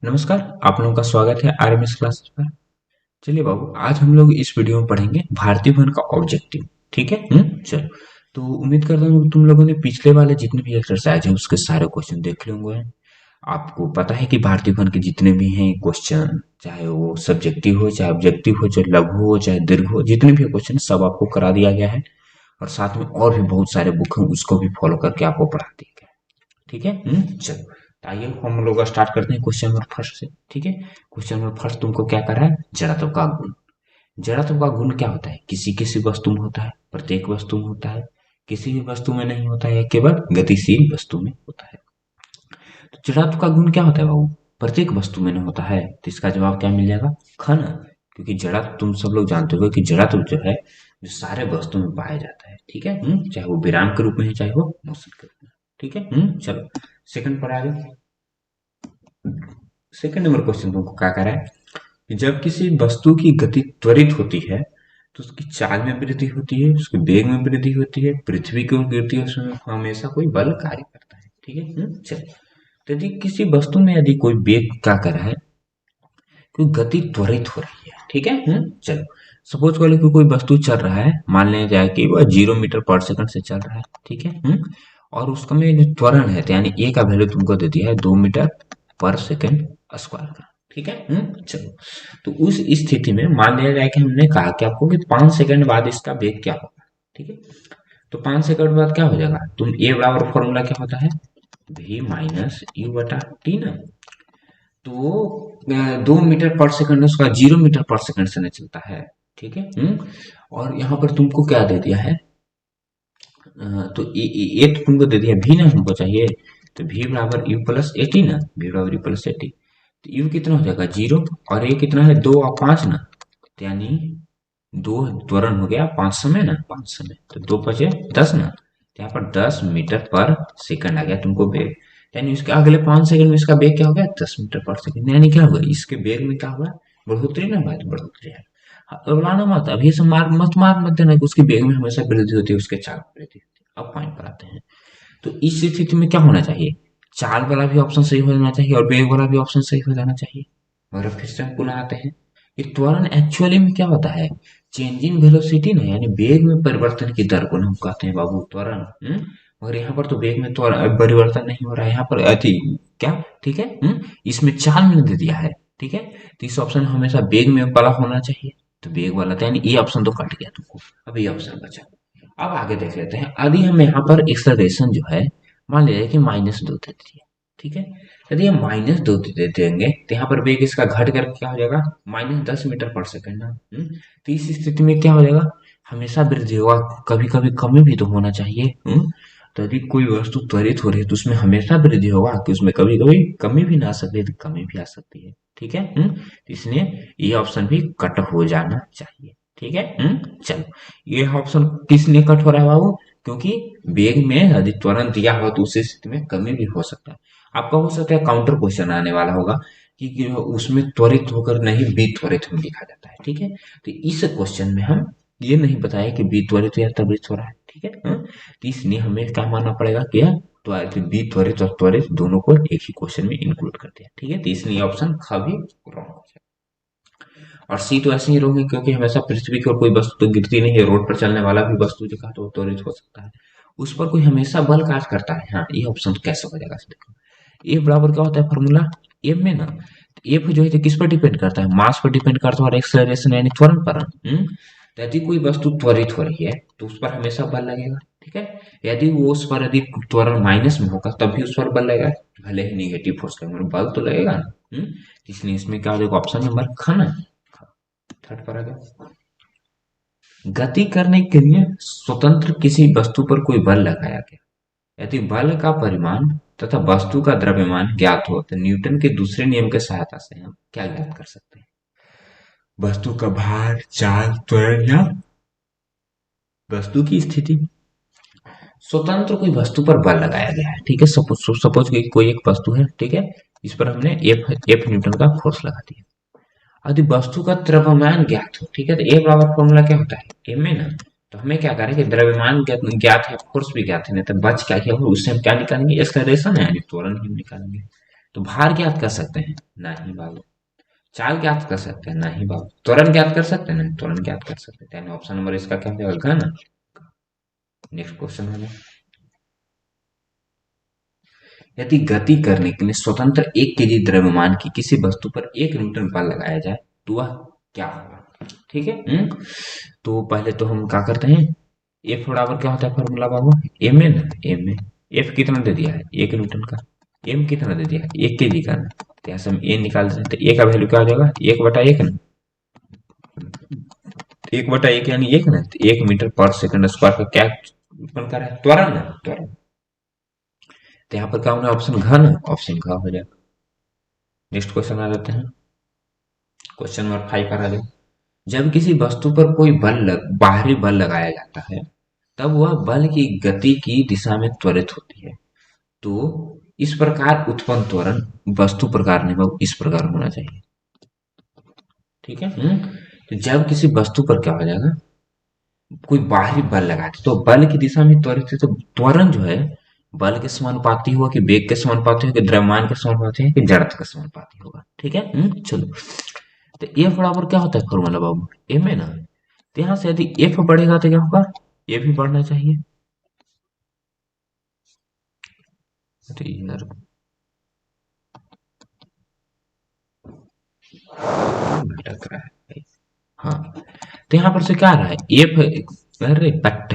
नमस्कार। आप लोगों का स्वागत है आरएमएस क्लासेस पर। चलिए बाबू, आज हम लोग इस वीडियो में पढ़ेंगे भारतीय वन का ऑब्जेक्टिव। ठीक है। चलो। तो उम्मीद करता हूँ कि तुम लोगों ने पिछले वाले जितने भी एक्सरसाइज है उसके सारे क्वेश्चन देख लिए होंगे। आपको पता है कि भारतीय वन के जितने भी हैं क्वेश्चन, चाहे वो सब्जेक्टिव हो, चाहे ऑब्जेक्टिव हो, चाहे लघु हो, चाहे दीर्घ हो, जितने भी क्वेश्चन सब आपको करा दिया गया है। और साथ में और भी बहुत सारे बुक हैं, उसको भी फॉलो करके आपको पढ़ा दिया गया है। ठीक है। चलो, तो आइए हम लोग स्टार्ट करते हैं क्वेश्चन नंबर फर्स्ट से। ठीक है। क्वेश्चन नंबर फर्स्ट तुमको क्या कर रहा है? जड़त्व का गुण। जड़त्व का गुण क्या होता है? किसी किसी वस्तु में होता है, प्रत्येक वस्तु में होता है, किसी भी वस्तु में नहीं होता है, केवल गतिशील वस्तु में होता है। तो जड़त्व का गुण क्या होता है बाबू? प्रत्येक वस्तु में नहीं होता है, तो इसका जवाब क्या मिल जाएगा? खन। क्योंकि जड़त्व तुम सब लोग जानते हो कि जड़त्व जो है जो सारे वस्तु में पाया जाता है। ठीक है। चाहे वो विराम के रूप में है, चाहे वो मोशन के रूप में। ठीक है। चलो, सेकंड पर आ जाओ। सेकंड नंबर क्वेश्चन तुमको क्या कह रहा है कि जब किसी वस्तु की गति त्वरित होती है तो उसकी चाल में वृद्धि होती है, उसके वेग में वृद्धि होती है, पृथ्वी की ओर गिरती है, उसमें हमेशा कोई बल कार्य करता है। ठीक है। चलिए, तो यदि किसी वस्तु में यदि कोई वेग क्या कर रहा है, कोई गति त्वरित हो रही है। ठीक है। चलो, सपोज कर लो कि कोई वस्तु चल रहा है, मान लिया जाए कि वह 0 मीटर पर सेकंड से चल रहा है। ठीक है। और उसका में जो त्वरण है, तो यानी ए का वैल्यू तुमको दे दिया है 2 मीटर पर सेकंड स्क्वायर का। ठीक है। चलो, तो उस स्थिति में मान लिया जाए कि हमने कहा कि आपको कि 5 सेकंड बाद इसका वेग क्या होगा। ठीक है। तो 5 सेकंड बाद क्या हो जाएगा? तुम ए बराबर फॉर्मूला क्या होता है? v माइनस यू बटा टी ना। तो 2 मीटर पर सेकंड उसका 0 मीटर पर सेकंड से नहीं चलता है। ठीक है। और यहाँ पर तुमको क्या दे दिया है? तो ये तो तुमको दे दिया, भी ना हमको चाहिए, तो v बराबर यू प्लस एटी ना, v बराबर यू प्लस एटी। तो यू कितना हो जाएगा? 0। और ये कितना है? 2 और 5 ना, तो यानी 2 त्वरण हो गया, 5 समय ना, 5 समय, तो 2 × 5 = 10 ना। तो यहाँ पर 10 मीटर पर सेकंड आ गया तुमको वेग। यानी इसके अगले 5 सेकंड में इसका वेग क्या हो गया? 10 मीटर पर सेकंड। यानी क्या होगा? इसके वेग में क्या होगा? बढ़ोतरी ना हुआ, तो बढ़ोतरी है। घबराना मत, अभी से मार्क मत देना कि उसकी वेग में हमेशा वृद्धि होती है, उसके चाल में वृद्धि होती है। अब पॉइंट पर आते हैं। तो इस स्थिति में क्या होना चाहिए? चाल वाला भी ऑप्शन सही हो जाना चाहिए और वेग वाला भी ऑप्शन सही हो जाना चाहिए। और अब फिर से हम पुनः आते हैं। ये त्वरण एक्चुअली में क्या होता है? चेंजिंग वेलोसिटी ना, यानी वेग में परिवर्तन की दर को ना हम कहते हैं बाबू त्वरण। और यहाँ पर तो वेग में त्वरण परिवर्तन नहीं हो रहा है, यहाँ पर अति क्या। ठीक है। इसमें चाल में दे दिया है। ठीक है। तो इस ऑप्शन हमेशा वेग में वाला होना चाहिए, तो वेग वाला था, यानी ये ऑप्शन तो कट गया तुमको। अब ये ऑप्शन बचा। अब आगे देख लेते हैं। यदि हम यहाँ पर एक्सलरेशन जो है, मान लीजिए कि -2 दे दिए। ठीक है। यदि हम -2 दे देंगे तो यहाँ पर वेग इसका घट करके क्या हो जाएगा? -10 मीटर पर सेकंड ना। तो इस स्थिति में क्या हो जाएगा? हमेशा वृद्धि होगा, कभी कभी कमी भी तो होना चाहिए। तो यदि कोई वस्तु त्वरित हो रही है तो उसमें हमेशा वृद्धि होगा, कि उसमें कभी कभी कमी भी ना आ सकती है, तो कमी भी आ सकती है। ठीक है। तो इसलिए ये ऑप्शन भी कट हो जाना चाहिए। ठीक है। चलो, ये ऑप्शन किस लिए कट हो रहा है बाबू? क्योंकि वेग में यदि त्वरण दिया हो तो उस स्थिति में कमी भी हो सकता है। आपका हो सकता है काउंटर क्वेश्चन आने वाला होगा कि उसमें त्वरित होकर नहीं बी त्वरित में लिखा जाता है। ठीक है। तो इस क्वेश्चन में हम ये नहीं बताया कि बी त्वरित या त्वरित हो रहा है। ठीक है। तो इसलिए हमें क्या मानना पड़ेगा कि बी त्वरित और त्वरित दोनों को एक ही क्वेश्चन में इंक्लूड कर दिया। ठीक है। तो इसलिए ऑप्शन ख भी रॉन्ग हो जाएगा। और सी तो ऐसे ही रहोगे, क्योंकि हमेशा पृथ्वी की ओर कोई वस्तु तो गिरती नहीं है, रोड पर चलने वाला भी वस्तु जो तो त्वरित हो सकता है, उस पर कोई हमेशा बल कार्य करता है। हाँ, ये ऑप्शन तो कैसे हो जाएगा? देखो, ए बराबर क्या होता है फॉर्मूला? एफ में ना, एफ जो है तो किस पर डिपेंड करता है? मास पर डिपेंड करता है और एक्सेलरेशन यानी त्वरण पर। तो यदि कोई वस्तु त्वरित हो रही है तो उस पर हमेशा बल लगेगा। ठीक है। यदि वो उस पर यदि त्वरण माइनस में होगा तब भी उस पर बल लगेगा, भले ही निगेटिव फोर्स का, मतलब बल तो लगेगा ना। इसलिए इसमें क्या हो जाएगा? ऑप्शन नंबर ख ना। थर्ड पर आ गया। गति करने के लिए स्वतंत्र किसी वस्तु पर कोई बल लगाया गया, यदि बल का परिमाण तथा वस्तु का द्रव्यमान ज्ञात हो तो न्यूटन के दूसरे नियम की सहायता से हम क्या ज्ञात कर सकते हैं? वस्तु का भार, चाल, त्वरण या वस्तु की स्थिति। स्वतंत्र कोई वस्तु पर बल लगाया गया है। ठीक है। सपोज सपोज कोई एक वस्तु है। ठीक है। इस पर हमने एफ एफ न्यूटन का फोर्स लगा दिया। यदि वस्तु का द्रव्यमान ज्ञात हो, ठीक है, तो ए बराबर फॉर्मूला क्या होता है? एम में ना। तो हमें क्या करें कि द्रव्यमान ज्ञात है, फोर्स भी ज्ञात है, नहीं तो बच क्या क्या होगा उससे हम क्या निकालेंगे? एक्सलरेशन है, यानी त्वरण ही निकालेंगे। तो भार ज्ञात कर सकते हैं? नहीं बाबू। चाल ज्ञात कर सकते हैं? नहीं बाबू। त्वरण ज्ञात कर सकते हैं? नहीं त्वरण ज्ञात कर सकते हैं। यानी ऑप्शन नंबर इसका क्या हो जाएगा? घन। नेक्स्ट क्वेश्चन है, यदि गति करने के लिए स्वतंत्र 1 केजी द्रव्यमान की किसी वस्तु पर 1 न्यूटन बल लगाया जाए तो वह क्या होगा? ठीक है। तो पहले तो हम क्या करते हैं, एफ बराबर क्या होता है फॉर्मूला बाबू? एम ए ना, एम ए। एफ कितना दे दिया है? 1 न्यूटन का। एम कितना दे दिया है? 1 केजी का ना। तो यहाँ से हम ए निकाल देते हैं, तो ए का वैल्यू क्या हो जाएगा? 1/1 ना। 1/1 यानी 1 ना, तो 1 मीटर पर सेकंड स्क्वायर का क्या उत्पन्न कर रहा है? त्वरण ना, त्वरण। तो यहाँ पर क्या होना? ऑप्शन घन, ऑप्शन घ हो जाएगा। नेक्स्ट क्वेश्चन आ जाते हैं, क्वेश्चन नंबर 5 पर आ जाए। जब किसी वस्तु पर कोई बाहरी बल लगाया जाता है तब वह बल की गति की दिशा में त्वरित होती है। तो इस प्रकार उत्पन्न त्वरण वस्तु प्रकार नहीं बल्कि इस प्रकार होना चाहिए। ठीक है। तो जब किसी वस्तु पर क्या हो जाएगा, कोई बाहरी बल लगाते तो बल की दिशा में त्वरित है, तो त्वरण जो है बल के समानुपाती होगा कि वेग के समानुपाती होगा कि द्रव्यमान के समानुपाती है कि जड़त्व के समानुपाती होगा? ठीक है। चलो, तो एफ बराबर क्या होता है फॉर्मूला बाबू? एम है ना। तो यहां से यदि एफ बढ़ेगा तो क्या होगा? ए भी बढ़ना चाहिए। अरे यार, भटक रहा है। हाँ, तो यहाँ पर से क्या आ रहा है? एफ, अरे बट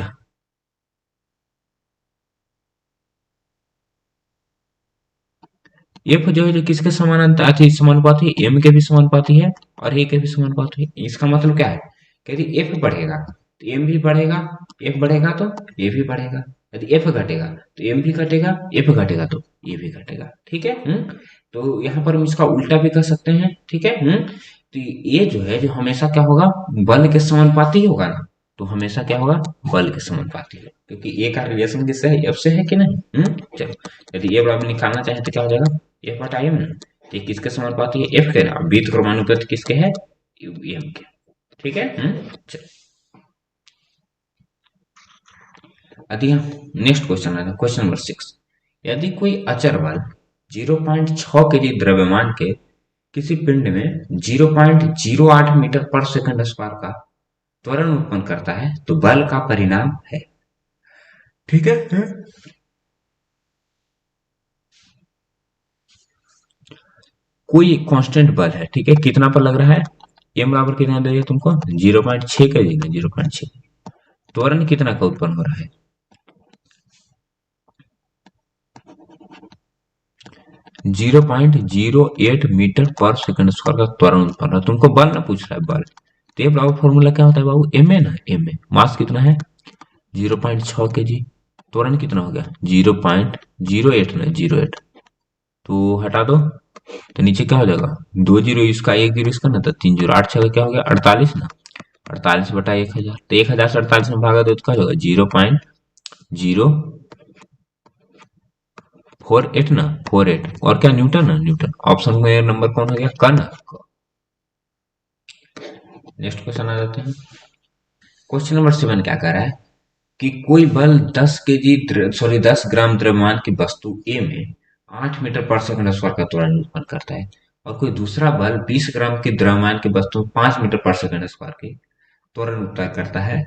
एफ जो है जो किसके समानांतर अति समानुपाती है? एम के भी समानुपाती है और ए के भी समानुपाती है। इसका मतलब क्या है कि यदि एफ बढ़ेगा तो एम भी बढ़ेगा, एफ बढ़ेगा तो ए भी बढ़ेगा। यदि एफ घटेगा तो एम भी घटेगा, एफ घटेगा तो ए भी घटेगा। ठीक है। तो यहाँ पर हम इसका उल्टा भी कर सकते हैं। ठीक है। तो ये जो है जो हमेशा क्या होगा? बल के समानुपाती होगा ना। तो हमेशा क्या होगा? बल के समानुपाती है, क्योंकि ए का रिलेशन किससे है? एफ से है कि नहीं? चलो, यदि ए बराबर निकालना चाहे तो क्या हो जाएगा? एफ बटा एम ना। तो ये किसके समानुपाती है? एफ के ना। बीत क्रमानुपात किसके है? एम के। ठीक है। चलो, यदि हम नेक्स्ट क्वेश्चन है, क्वेश्चन नंबर 6। यदि कोई अचर बल 0.6 केजी द्रव्यमान के किसी पिंड में 0.08 मीटर पर सेकंड स्क्वायर का त्वरण उत्पन्न करता है तो बल का परिणाम है। ठीक है। कोई कांस्टेंट बल है, ठीक है, कितना पर लग रहा है? एम बराबर कितना दे दिया तुमको? 0.6 का जी, 0.6। त्वरण कितना का उत्पन्न हो रहा है? 0.08 मीटर पर सेकंड स्क्वायर का त्वरण उत्पन्न हो, तुमको बल ना पूछ रहा है, बल। तो ये बराबर फॉर्मूला क्या होता है बाबू? एम ए ना, एम ए। मास कितना है? 0.6 के जी। त्वरण कितना हो गया? 0.08 ना, 08। तो हटा दो, तो नीचे क्या हो जाएगा? 2 जीरो इसका, 1 जीरो इसका ना, तो 3 जीरो, 8 6 का क्या हो गया? 48 ना। 48/1000। तो 1000 से 48 में भागा दो तो क्या हो जाएगा? 0.048 ना, 48। और क्या? न्यूटन ना, न्यूटन। ऑप्शन में नंबर कौन हो गया? क ना। नेक्स्ट क्वेश्चन आ जाते हैं, क्वेश्चन नंबर 7 क्या कह रहा है कि कोई बल 10 ग्राम द्रव्यमान की वस्तु ए में 8 मीटर पर सेकंड स्क्वायर का त्वरण उत्पन्न करता है और कोई दूसरा बल 20 ग्राम के द्रव्यमान की वस्तु 5 मीटर पर सेकंड स्क्वायर की त्वरण उत्पन्न करता है।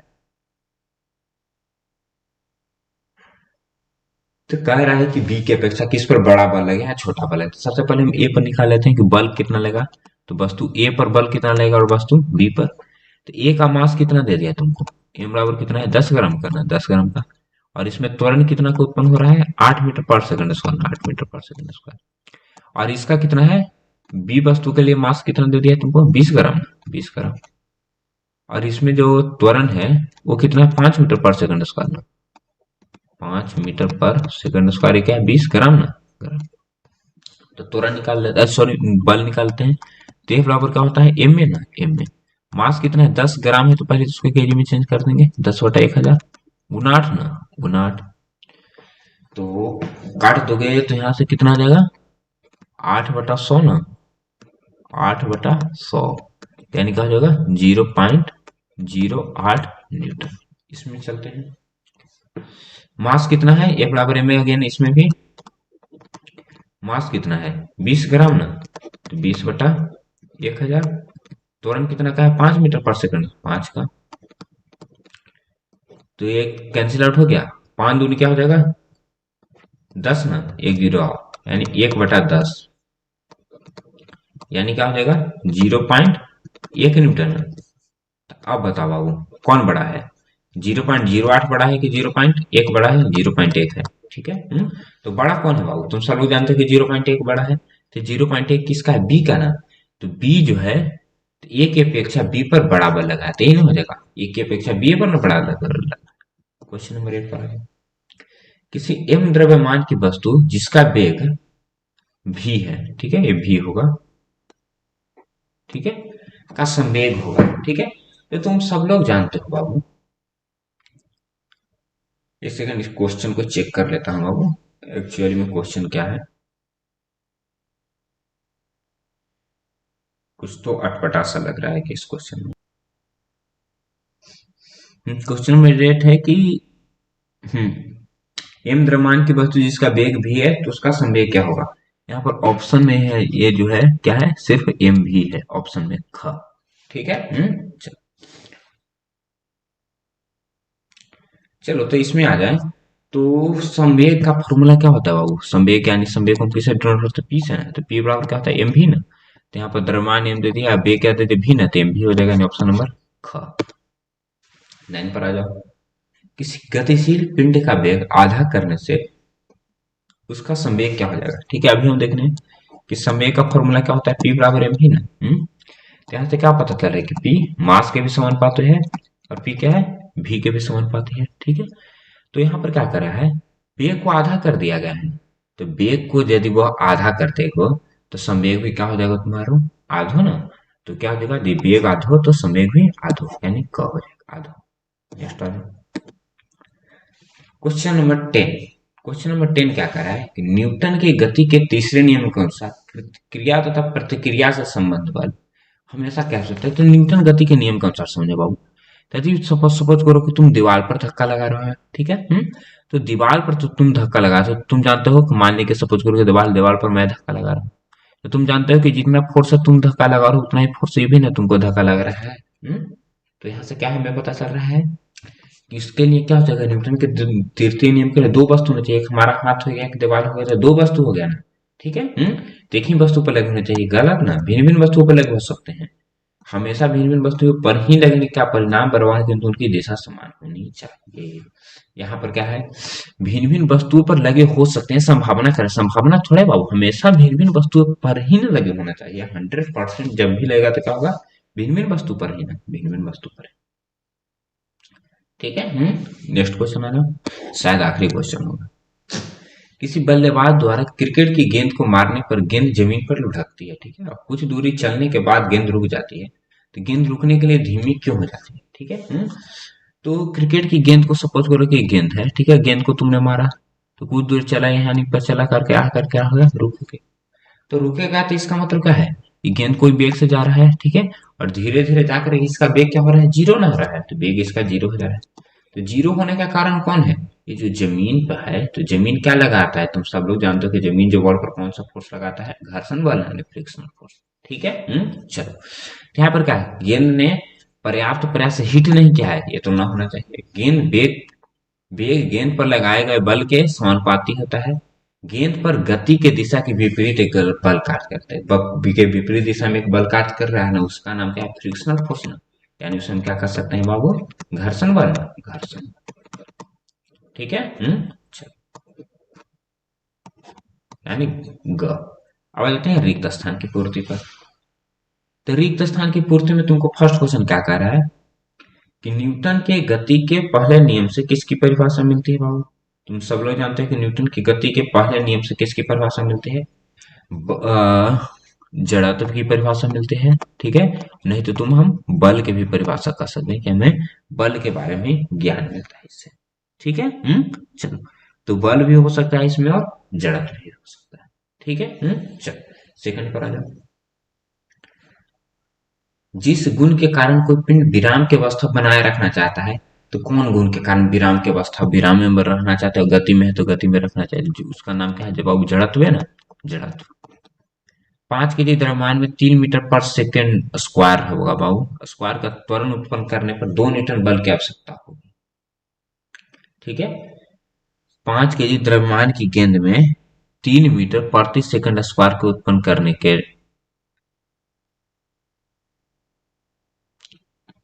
तो कह रहा है कि बी की अपेक्षा किस पर बड़ा बल लगेगा या छोटा बल है। तो सबसे पहले हम ए पर निकाल लेते हैं कि बल कितना लगेगा। तो वस्तु ए पर बल कितना लगेगा और वस्तु बी पर। तो ए का मास कितना दे दिया तुमको? एम बराबर कितना है? 10 ग्राम का ना, 10 ग्राम का। और इसमें त्वरण कितना का उत्पन्न हो रहा है? 8 मीटर पर सेकंड स्क्वायर, 8 मीटर पर सेकंड स्क्वायर। और इसका कितना है? बी वस्तु के लिए मास कितना दे दिया तुमको? 20 ग्राम, 20 ग्राम। और इसमें जो त्वरण है वो कितना है? 5 मीटर पर सेकंड स्क्वायर ना। 5 मीटर पर सेकंड स्क्वायर क्या है? 20 ग्राम ना, ग्राम। तो त्वरण निकाल लेते, सॉरी, बल निकालते हैं। तो ये बराबर क्या होता है? एम ए ना, एम ए। मास कितना है? 10 ग्राम है, तो पहले इसको केजी में चेंज कर देंगे। 10/1000, 59 ना, 59। तो काट दोगे तो यहाँ से कितना आ जाएगा? 8/100 ना, 8/100। यानी क्या हो जाएगा? 0.08 न्यूटन। इसमें चलते हैं, मास कितना है? ए बराबर एम ए, अगेन इसमें भी मास कितना है 20 ग्राम ना, तो 20/1000। त्वरण कितना का है 5 मीटर पर सेकंड, 5 का, तो ये कैंसिल आउट हो गया। 5 दूनी क्या हो जाएगा 10 ना, एक जीरो आओ, यानी 1/10, यानी क्या हो जाएगा 0.1 न्यूटन। अब बताओ बाबू कौन बड़ा है, 0.08 बड़ा है कि 0.1 बड़ा है, 0.1 है। ठीक है। तो बड़ा कौन है बाबू, तुम सब लोग जानते हो कि 0.1 बड़ा है, तो 0.1 किसका है, बी का ना। तो बी जो है ए की अपेक्षा बी पर बड़ा बल लगा है, तो यही ना हो जाएगा, ए की अपेक्षा बी पर ना बड़ा लगा। क्वेश्चन नंबर 8 पर आ जाओ। किसी एम द्रव्यमान की वस्तु जिसका वेग भी है, ठीक है, ये भी होगा, ठीक है, का संवेग होगा, ठीक है। तो तुम सब लोग जानते हो बाबू, एक सेकंड इस क्वेश्चन को चेक कर लेता हूँ बाबू, एक्चुअली में क्वेश्चन क्या है, कुछ तो अटपटा सा लग रहा है कि इस क्वेश्चन में। क्वेश्चन में रेट है कि एम द्रव्यमान की वस्तु जिसका वेग भी है तो उसका संवेग क्या होगा। यहाँ पर ऑप्शन में है, ये जो है क्या है, सिर्फ एम भी है ऑप्शन में, ख, ठीक है। चलो चलो, तो इसमें आ जाए, तो संवेग का फॉर्मूला क्या होता है बाबू, संवेग यानी संवेग को हम किसे डिनोट करते हैं, पी से ना, तो पी बराबर क्या होता है एम भी ना। तो यहाँ पर द्रव्यमान एम दे दिया, वेग क्या दे दिया भी ना, तो एम भी हो जाएगा, ऑप्शन नंबर ख। 9 पर आ जाओ। किसी गतिशील पिंड का वेग आधा करने से उसका संवेग क्या हो जाएगा। ठीक है, अभी हम देख रहे हैं कि संवेग का फॉर्मूला क्या होता है, पी बराबर एम भी ना। तो यहाँ से क्या पता चल रहा है कि पी मास के भी समानुपाती है, और पी क्या है, भी के भी समानुपाती है, ठीक है। तो यहाँ पर क्या करा है, वेग को आधा कर दिया गया है, तो वेग को यदि वह आधा कर देगा तो संवेग भी क्या हो जाएगा तुम्हारा, आधो ना। तो क्या हो जाएगा, यदि वेग आधो तो संवेग भी आधो, यानी क हो जाएगा आधो। नेक्स्ट आ जाओ। Question number 10। क्वेश्चन नंबर 10 क्या करा है कि न्यूटन की गति के तीसरे नियम के अनुसार क्रिया तथा प्रतिक्रिया से संबंध बल हमेशा कह सकते हैं। तो न्यूटन गति के नियम के अनुसार समझो बाबू, यदि सपोज सपोज करो कि तुम दीवार पर धक्का लगा रहे हो, ठीक है। तो दीवार पर तो तुम धक्का लगा तो तुम जानते हो कि मान लीजिए सपोज करो कि दीवार दीवार पर मैं धक्का लगा रहा हूँ, तो तुम जानते हो कि जितना फोर्स से तुम धक्का लगा रहे हो उतना ही फोर्स से भी ना तुमको धक्का लग रहा है। तो यहाँ से क्या हमें पता चल रहा है कि इसके लिए क्या हो जाएगा, न्यूटन के तृतीय नियम के लिए दो वस्तु होने चाहिए, एक हमारा हाथ हो गया, एक दीवार हो गया, तो दो वस्तु हो गया ना, ठीक है। तो एक ही वस्तु पर लगे होने चाहिए, गलत ना, भिन्न भिन्न वस्तुओं पर लगे हो सकते हैं, हमेशा भिन्न भिन्न वस्तुओं पर ही लगने का परिणाम बरवा है, किंतु उनकी दिशा समान होनी चाहिए। यहाँ पर क्या है, भिन्न भिन्न वस्तुओं पर लगे हो सकते हैं, संभावना करें, संभावना थोड़े बाबू, हमेशा भिन्न भिन्न वस्तुओं पर ही न लगे होना चाहिए, 100% जब भी लगेगा तो क्या होगा, भिन्न भिन्न वस्तु पर ही ना, भिन्न भिन्न वस्तु पर, ठीक है। नेक्स्ट क्वेश्चन आ जाओ, शायद आखिरी क्वेश्चन होगा। किसी बल्लेबाज द्वारा क्रिकेट की गेंद को मारने पर गेंद जमीन पर लुढ़कती है, ठीक है, और कुछ दूरी चलने के बाद गेंद रुक जाती है, तो गेंद रुकने के लिए धीमी क्यों हो जाती है, ठीक है। तो क्रिकेट की गेंद को सपोज करो कि गेंद है, ठीक है, गेंद को तुमने मारा, तो कुछ दूर चला, यहाँ पर चला करके आ करके आ गया, रुक के, तो रुकेगा, तो इसका मतलब क्या है कि गेंद कोई वेग से जा रहा है, ठीक है, और धीरे धीरे जाकर इसका वेग क्या हो रहा है, जीरो ना हो रहा है, तो वेग इसका जीरो हो जा रहा है। तो जीरो होने का कारण कौन है, ये जो जमीन पर है, तो जमीन क्या लगाता है, तुम सब लोग जानते हो कि जमीन जो बॉल पर कौन सा फोर्स लगाता है, घर्षण बल यानी फ्रिक्शनल फोर्स, ठीक है। चलो, तो यहाँ पर क्या है, गेंद ने पर्याप्त प्रयास से हिट नहीं किया है, ये तो ना होना चाहिए, गेंद वेग वेग गेंद पर लगाए गए बल के समानुपाती होता है, गेंद पर गति के दिशा के विपरीत एक बल कार्य करता है, के विपरीत दिशा में एक बल कार्य कर रहा है ना, उसका नाम क्या है, फ्रिक्शनल फोर्स ना, यानी उसे हम क्या कर सकते हैं बाबू, घर्षण बल ना, घर्षण, ठीक है। यानी ग। अब आ जाते हैं रिक्त स्थान की पूर्ति पर। तो रिक्त स्थान की पूर्ति में तुमको फर्स्ट क्वेश्चन क्या कह रहा है कि न्यूटन के गति के पहले नियम से किसकी परिभाषा मिलती है बाबू। तुम सब लोग जानते हैं कि न्यूटन की गति के पहले नियम से किसकी परिभाषा मिलती है, जड़त्व की परिभाषा मिलती है, ठीक है। नहीं तो तुम हम बल की भी परिभाषा कर सकते हैं कि हमें बल के बारे में ज्ञान मिलता है इससे, ठीक है। चलो, तो बल भी हो सकता है इसमें और जड़त्व भी हो सकता है, ठीक है। चलो, सेकंड पर आ जाओ। जिस गुण के कारण कोई पिंड विराम की अवस्था बनाए रखना चाहता है, तो कौन गुण के कारण विराम की अवस्था विराम में रहना चाहता है, गति में है तो गति में रखना चाहिए, उसका नाम क्या है, जब बाबू जड़त्व है ना। जड़त्व। 5 केजी द्रव्यमान में 3 मीटर पर सेकेंड स्क्वायर होगा बाबू। स्क्वायर का त्वरण उत्पन्न करने पर 2 न्यूटन बल की आवश्यकता होगी। ठीक है। 5 केजी द्रव्यमान की गेंद में 3 मीटर प्रति सेकंड स्क्वायर के उत्पन्न करने के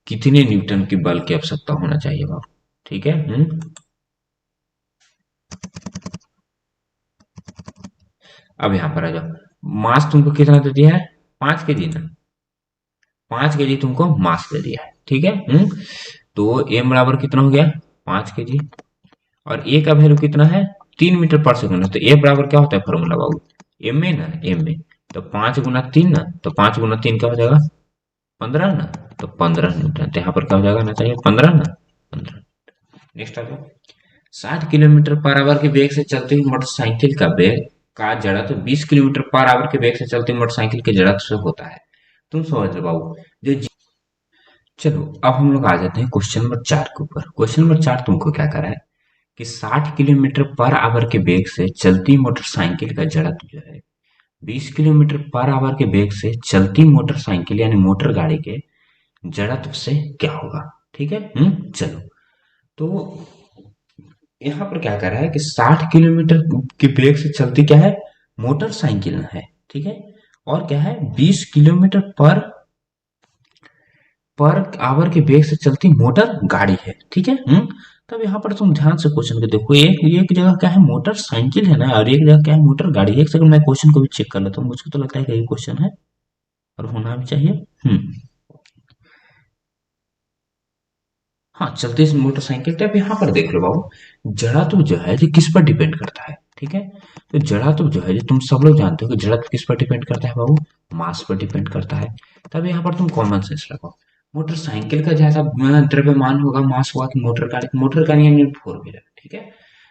कितने न्यूटन की बल की आवश्यकता होना चाहिए बाबू। ठीक है। अब यहां पर आ जाओ। मास तुमको कितना दे दिया है? 5 केजी ना। 5 केजी तुमको मास दे दिया है। ठीक है। तो एम बराबर कितना हो गया? 5 केजी। और ए का वैल्यू कितना है? 3 मीटर पर सेकंड। तो ए बराबर क्या होता है फॉर्मूला बाबू? एम में ना, एम में। तो 5 गुना 3 ना, तो 5 गुना 3 क्या हो जाएगा? 15 ना। तो 15 न्यूटन। तो यहाँ पर क्या हो जाएगा ना, चाहिए 15 ना, 15। नेक्स्ट आ जाओ। 60 किलोमीटर पर आवर के वेग से चलती हुई मोटरसाइकिल का वेग का जड़त्व 20 किलोमीटर पर आवर के वेग से चलती मोटरसाइकिल के जड़त्व से होता है। तुम समझ लो बाबू। चलो अब हम लोग आ जाते हैं क्वेश्चन नंबर 4 के ऊपर। क्वेश्चन नंबर 4 तुमको क्या करा है कि 60 किलोमीटर पर आवर के वेग से चलती मोटरसाइकिल का जड़त्व जो है 20 किलोमीटर पर आवर के वेग से चलती मोटरसाइकिल यानी मोटर गाड़ी के जड़त्व से क्या होगा। ठीक है। चलो। तो यहाँ पर क्या कर रहा है कि 60 किलोमीटर के वेग से चलती क्या है? मोटरसाइकिल है। ठीक है। और क्या है? 20 किलोमीटर पर आवर के वेग से चलती मोटर गाड़ी है। ठीक है। तब यहाँ पर तुम ध्यान से क्वेश्चन को देखो। एक जगह क्या है? मोटरसाइकिल है ना, और एक जगह क्या है? मोटर गाड़ी है। एक सेकंड मैं क्वेश्चन को भी चेक कर लेता हूँ। मुझको तो लगता है कि यही क्वेश्चन है और होना भी चाहिए। हाँ, चलती मोटरसाइकिल। तो अब यहाँ पर देख लो बाबू, जड़त्व जो है जो किस पर डिपेंड करता है। ठीक है। तो जड़त्व जो है जो तुम सब लोग जानते हो कि जड़त्व किस पर डिपेंड करता है बाबू? मास पर डिपेंड करता है। तब यहाँ पर तुम कॉमन सेंस लगाओ। मोटरसाइकिल का ज्यादा द्रव्यमान होगा, मास होगा कि मोटर गाड़ी यानी 4 व्हीलर। ठीक है।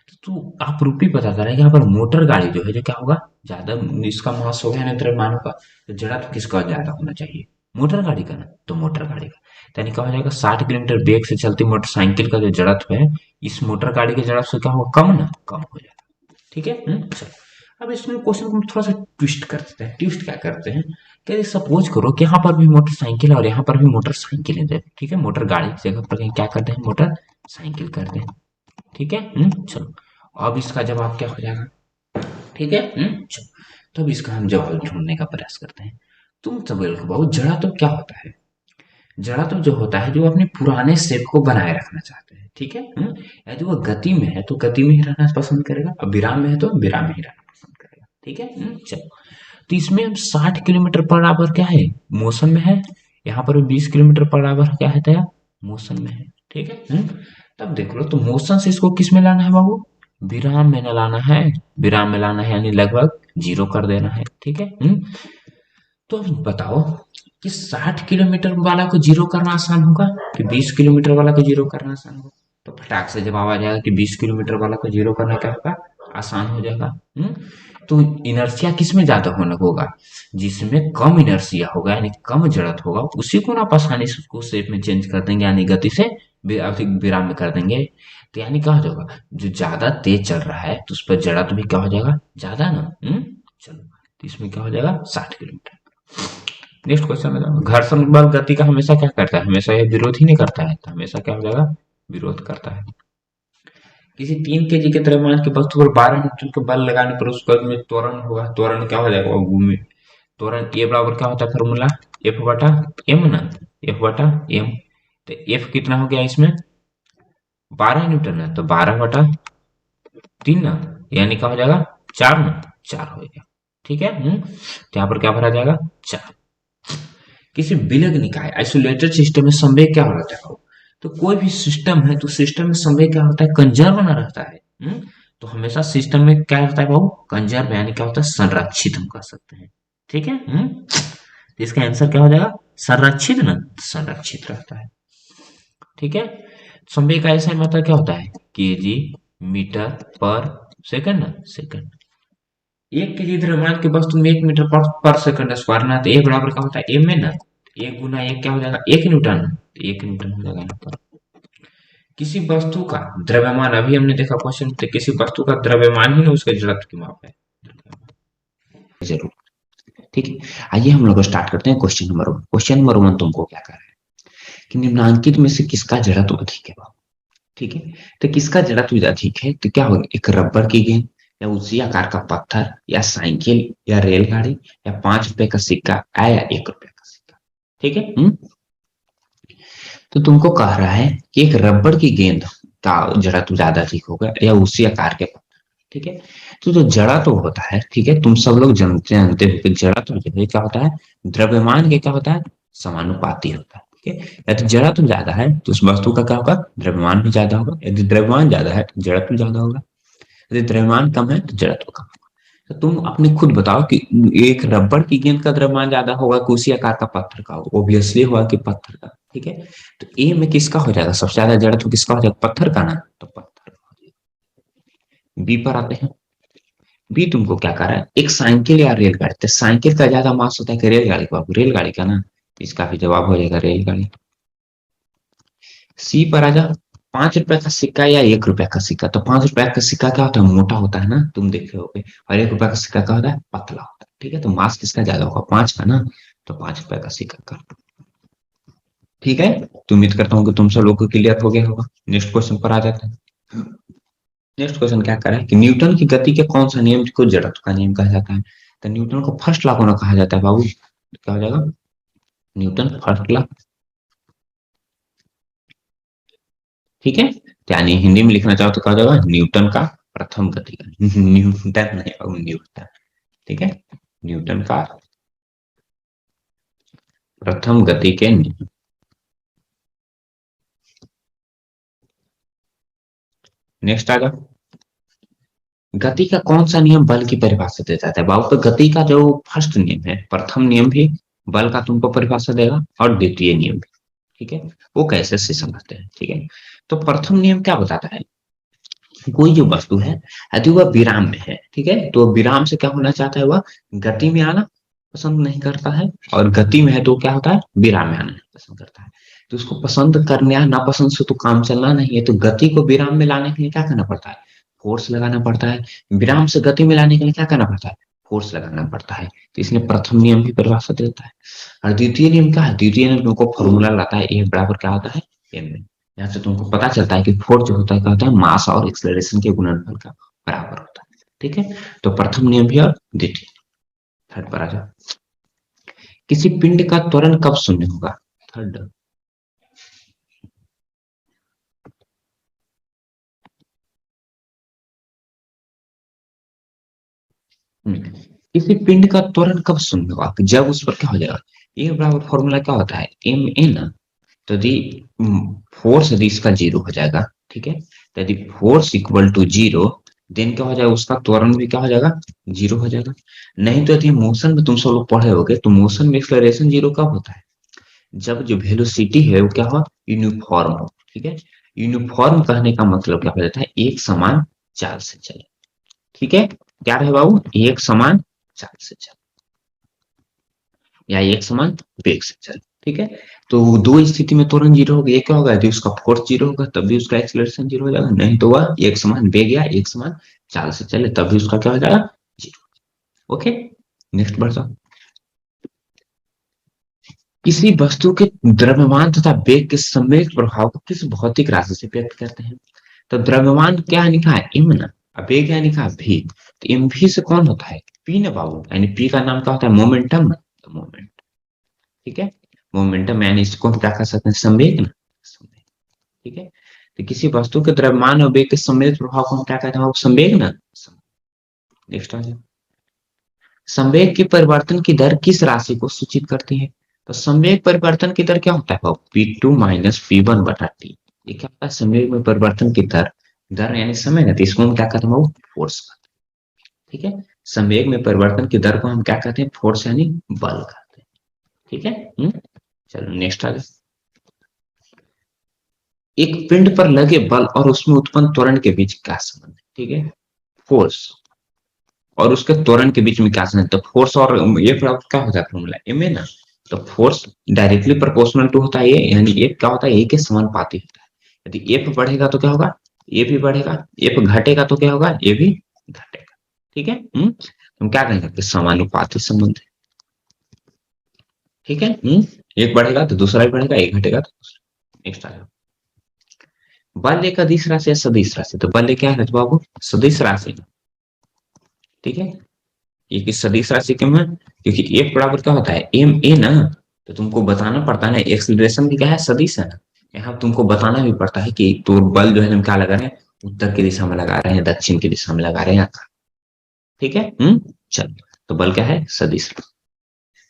तो तू आप रूपी पता करें यहाँ पर मोटर गाड़ी जो है जो क्या होगा? ज्यादा इसका मास होगा यानी द्रव्यमान होगा। तो जड़त्व किसका ज्यादा होना चाहिए? मोटर गाड़ी का ना। तो मोटर गाड़ी का। यानी क्या हो जाएगा? 60 किलोमीटर वेग से चलती मोटरसाइकिल का जो जड़त्व है इस मोटर गाड़ी के जड़त्व से क्या होगा? कम ना, कम हो जाएगा। ठीक है। चलो। अब इसमें क्वेश्चन को थोड़ा सा ट्विस्ट कर देते हैं। ट्विस्ट क्या करते हैं कि सपोज करो कि यहाँ पर भी मोटरसाइकिल है और यहाँ पर भी मोटरसाइकिल है। ठीक है। मोटर गाड़ी की जगह पर क्या करते हैं? मोटर साइकिल करते हैं। ठीक है। चलो। अब इसका जवाब क्या हो जाएगा? ठीक है। चलो। तो अब इसका हम जवाब ढूंढने का प्रयास करते हैं। तुम सब बहुत जड़ा तो क्या होता है? जड़ा तो जो होता है जो अपने पुराने शेप को बनाए रखना चाहते हैं। ठीक है। यदि वो गति में है तो गति में ही रहना पसंद करेगा, और विराम में है तो विराम में ही रहना पसंद करेगा। ठीक है। चलो। तो इसमें हम 60 किलोमीटर पर आवर क्या है? मोशन में है। यहाँ पर 20 किलोमीटर पर आवर क्या है? तया मोशन में है। ठीक है। तब देख लो, तो मोशन से इसको किस में लाना है बाबू? विराम में न लाना है। विराम में लाना है यानी लगभग 0 कर देना है। ठीक है। तो अब बताओ कि 60 किलोमीटर वाला को 0 करना आसान होगा कि 20 किलोमीटर वाला को 0 करना आसान होगा? तो फटाक से जवाब आ जाएगा कि 20 किलोमीटर वाला को 0 करना क्या होगा? आसान हो जाएगा। तो इनर्शिया किसमें ज्यादा होना होगा? जिसमें कम इनर्शिया होगा यानी कम जड़त होगा उसी को ना आप आसानी से उसको शेप में चेंज कर देंगे यानी गति से अधिक विराम में कर देंगे। तो यानी क्या हो जाएगा? जो ज्यादा तेज चल रहा है तो उस पर जड़त भी क्या हो जाएगा? ज्यादा ना। चलो। तो इसमें क्या हो जाएगा? 60 किलोमीटर। नेक्स्ट क्वेश्चन में जाओ। घर्षण बल गति का हमेशा क्या करता है? हमेशा यह विरोध ही नहीं करता है। तो हमेशा क्या हो जाएगा? विरोध करता है। किसी 3 केजी के द्रव्यमान की वस्तु पर 12 न्यूटन के बल लगाने पर उस बल में त्वरण होगा। त्वरण क्या हो जाएगा? वो घूमे। त्वरण ए बराबर क्या होता है फॉर्मूला? एफ बटा एम ना। एफ बटा एम। तो एफ कितना हो गया इसमें? 12 न्यूटन है। तो 12/3 ना, यानी क्या हो जाएगा? 4 ना। 4 हो गया। ठीक है। तो यहाँ पर क्या भरा जाएगा? 4। किसी विलग निकाय आइसोलेटेड सिस्टम में संवेग क्या रहता है? तो कोई भी सिस्टम है तो सिस्टम में संवेग क्या होता है? कंजर्व ना रहता है। तो हमेशा सिस्टम में क्या रहता है बाबू? कंजर्व यानी क्या होता है? संरक्षित हम कह सकते हैं। ठीक है। तो इसका आंसर क्या हो जाएगा? संरक्षित ना। संरक्षित रहता है। ठीक है। संवेग का ऐसा मतलब क्या होता है? केजी मीटर पर सेकंड ना, सेकंड। 1 केजी द्रव्यमान की वस्तु में 1 मीटर पर सेकंड स्क्वायर ना। तो एक बराबर क्या होता है? एम में ना। एक गुना एक क्या हो जाएगा? 1 न्यूटन। 1 न्यूटन हो जाएगा यहाँ पर। किसी वस्तु का द्रव्यमान, अभी हमने देखा क्वेश्चन, तो किसी वस्तु का द्रव्यमान ही उसके जड़त्व की माप है। जरूर। ठीक है, आइए हम लोग स्टार्ट करते हैं क्वेश्चन नंबर 1। क्वेश्चन नंबर 1 तुमको क्या कर रहा है कि निम्नांकित में से किसका जड़त्व अधिक है बाबू। ठीक है, तो किसका जड़त्व अधिक है, तो क्या होगा, एक रबर की गेंद या उसी आकार का पत्थर या साइकिल या रेलगाड़ी या 5 रुपए का सिक्का या 1 रुपए का सिक्का। ठीक है, तो तुमको कह रहा है कि एक रबर की गेंद का जड़त्व ज्यादा अधिक होगा या उसी आकार के पत्थर। ठीक है, तो जो जड़ा तो होता है, ठीक है, तुम सब लोग जानते हो कि जड़ा तो जो है क्या होता है, द्रव्यमान के क्या होता है, समानुपाती होता है। ठीक है, यदि जड़ा तो ज्यादा है तो उस वस्तु का क्या होगा, द्रव्यमान भी ज्यादा होगा। यदि द्रव्यमान ज्यादा है तो जड़त्व ज्यादा होगा। यदि द्रव्यमान कम है तो जड़त्व कम। तो तुम अपने खुद बताओ कि एक रबड़ की गेंद का द्रव्यमान ज्यादा होगा कि उसी आकार का पत्थर का होगा, ऑब्वियसली होगा कि पत्थर का। ठीक है, तो ए में किसका हो जाएगा, सबसे ज्यादा जड़त्व किसका हो जाएगा, पत्थर का ना, तो पत्थर हो जाएगा। बी पर आते हैं। बी तुमको क्या कर रहा है, एक साइकिल या रेलगाड़ी, तो साइकिल का ज्यादा मास होता है कि रेलगाड़ी का, रेलगाड़ी का ना, इसका भी जवाब हो जाएगा रेलगाड़ी। सी पर आ जा। 5 रुपए का सिक्का या 1 रुपए का सिक्का, तो 5 रुपए का सिक्का क्या होता है, मोटा होता है ना, तुम देखे होगे। और 1 रुपए का सिक्का क्या होता है, पतला होता है। ठीक है, तो मास किसका ज्यादा होगा, 5 का ना, तो 5 रुपए का सिक्का का। ठीक है, तो उम्मीद करता हूँ कि तुम सब लोग को क्लियर हो गया होगा। नेक्स्ट क्वेश्चन पर आ जाते हैं। नेक्स्ट क्वेश्चन क्या करें कि न्यूटन की गति के कौन सा नियम को जड़त्व का नियम कहा जाता है। तो न्यूटन को फर्स्ट लॉ कौन कहा जाता है बाबू, क्या हो जाएगा, न्यूटन फर्स्ट लॉ। ठीक है, यानी हिंदी में लिखना चाहो तो क्या हो जाएगा, न्यूटन का प्रथम गति का न्यूटन नहीं बाबू, न्यूटन। ठीक है, न्यूटन का प्रथम गति के नियम। नेक्स्ट आएगा, गति का कौन सा नियम बल की परिभाषा देता है बाबू। तो गति का जो फर्स्ट नियम है, प्रथम नियम भी बल का तुमको परिभाषा देगा, और द्वितीय नियम भी। ठीक है, वो कैसे से समझते हैं। ठीक है, तो प्रथम नियम क्या बताता है, कोई जो वस्तु है यदि वह विराम में है, ठीक है, तो विराम से क्या होना चाहता है, वह गति में आना पसंद नहीं करता है, और गति में है तो क्या होता है, विराम में आना पसंद करता है। तो उसको पसंद करने या नापसंद से तो काम चलना नहीं है, तो गति को विराम में लाने के लिए क्या करना पड़ता है, फोर्स लगाना पड़ता है। विराम से गति में लाने के लिए क्या करना पड़ता है, फोर्स लगाना पड़ता है। तो इसलिए प्रथम नियम भी परिभाषा देता है। और द्वितीय नियम क्या है, द्वितीय नियम तुमको फॉर्मूला लाता है, ए बराबर क्या होता है, एम। यहाँ से तुमको पता चलता है कि फोर्स जो होता है क्या होता है, मास और एक्सेलरेशन के गुणनफल का बराबर होता है। ठीक है, तो प्रथम नियम भी और द्वितीय। थर्ड पर आ जाओ, किसी पिंड का त्वरण कब शून्य होगा। थर्ड, किसी पिंड का त्वरण कब शून्य होगा, जब उस पर क्या हो जाएगा, ए बराबर फॉर्मूला क्या होता है, एम एन। तो यदि फोर्स यदि इसका जीरो हो जाएगा, ठीक है, तो यदि force equal to zero, then क्या हो जाएगा, उसका त्वरण भी क्या हो जाएगा, जीरो हो जाएगा। नहीं तो यदि मोशन में तुम सब लोग पढ़े होगे, तो मोशन में एक्सलरेशन जीरो कब होता है, जब जो वेलोसिटी है वो क्या हो, यूनिफॉर्म हो। ठीक है, यूनिफॉर्म कहने का मतलब क्या हो जाता है, एक समान चाल से चले। ठीक है, क्या रहे बाबू, एक समान चाल से चले या एक समान वेग से चले। ठीक है, तो दो स्थिति में त्वरण जीरो होगा, एक क्या होगा, यदि उसका फोर्स जीरो होगा तब भी उसका एक्सीलरेशन जीरो हो जाएगा, नहीं तो वह एक समान वेग या एक समान चाल से चले तब भी उसका क्या हो जाएगा, जीरो। ओके, नेक्स्ट बढ़ जाओ, किसी वस्तु के द्रव्यमान तथा वेग के सम्मिलित प्रभाव को किस भौतिक राशि से व्यक्त करते हैं। तो द्रव्यमान क्या लिखा है, एम ना, वेग क्या लिखा है, भी। तो एम भी से कौन होता है, पी ना बाबू, यानी पी का नाम क्या होता है, मोमेंटम ना, तो मोमेंट। ठीक है, मोमेंटम यानी इसको हम क्या कह सकते हैं, संवेग ना, संवेग। ठीक है, तो किसी वस्तु के द्रव्यमान और वेग के सम्मिलित प्रभाव को हम क्या कहते हैं, संवेग ना। नेक्स्ट आ जाए, संवेग के परिवर्तन की दर किस राशि को सूचित करती है। तो संवेग परिवर्तन की दर क्या होता है, P2 माइनस P1 बटा टी। ये क्या होता है, संवेग में परिवर्तन की दर, दर यानी समय ना, तो इसको हम क्या कहते हैं, फोर्स कहते हैं। ठीक है, संवेग में परिवर्तन की दर को हम क्या कहते हैं, फोर्स यानी बल कहते हैं। ठीक है, चलो नेक्स्ट आ जाए, एक पिंड पर लगे बल और उसमें उत्पन्न त्वरण के बीच क्या संबंध है। ठीक है, फोर्स और उसके त्वरण के बीच में क्या संबंध, तो फोर्स और ये क्या होता है, फॉर्मूला एम है ना, तो फोर्स डायरेक्टली प्रोपोर्शनल टू होता है ये, यानी एफ क्या होता है, ए के समानुपाती होता है। यदि एफ बढ़ेगा तो क्या होगा, ए भी बढ़ेगा, एफ घटेगा तो क्या होगा, ए भी घटेगा। ठीक है, हम क्या कहेंगे कि समानुपाती संबंध है। ठीक है। एक बढ़ेगा तो दूसरा भी बढ़ेगा, एक घटेगा तो दूसरा। नेक्स्ट आ जाओ। बल एक अदिश राशि या सदिश राशि, तो बल क्या है बाबू, सदिश राशि। ठीक है, ये किस सदिश राशि क्यों है, क्योंकि एफ बराबर क्या होता है, एम ए ना, तो तुमको बताना पड़ता है ना, एक्सीलरेशन की क्या है, सदिश है ना। यहाँ तुमको बताना भी पड़ता है कि तो बल जो है हम क्या लगा रहे हैं, उत्तर की दिशा में लगा रहे हैं, दक्षिण की दिशा में लगा रहे हैं। ठीक है। चल, तो बल क्या है, सदिश।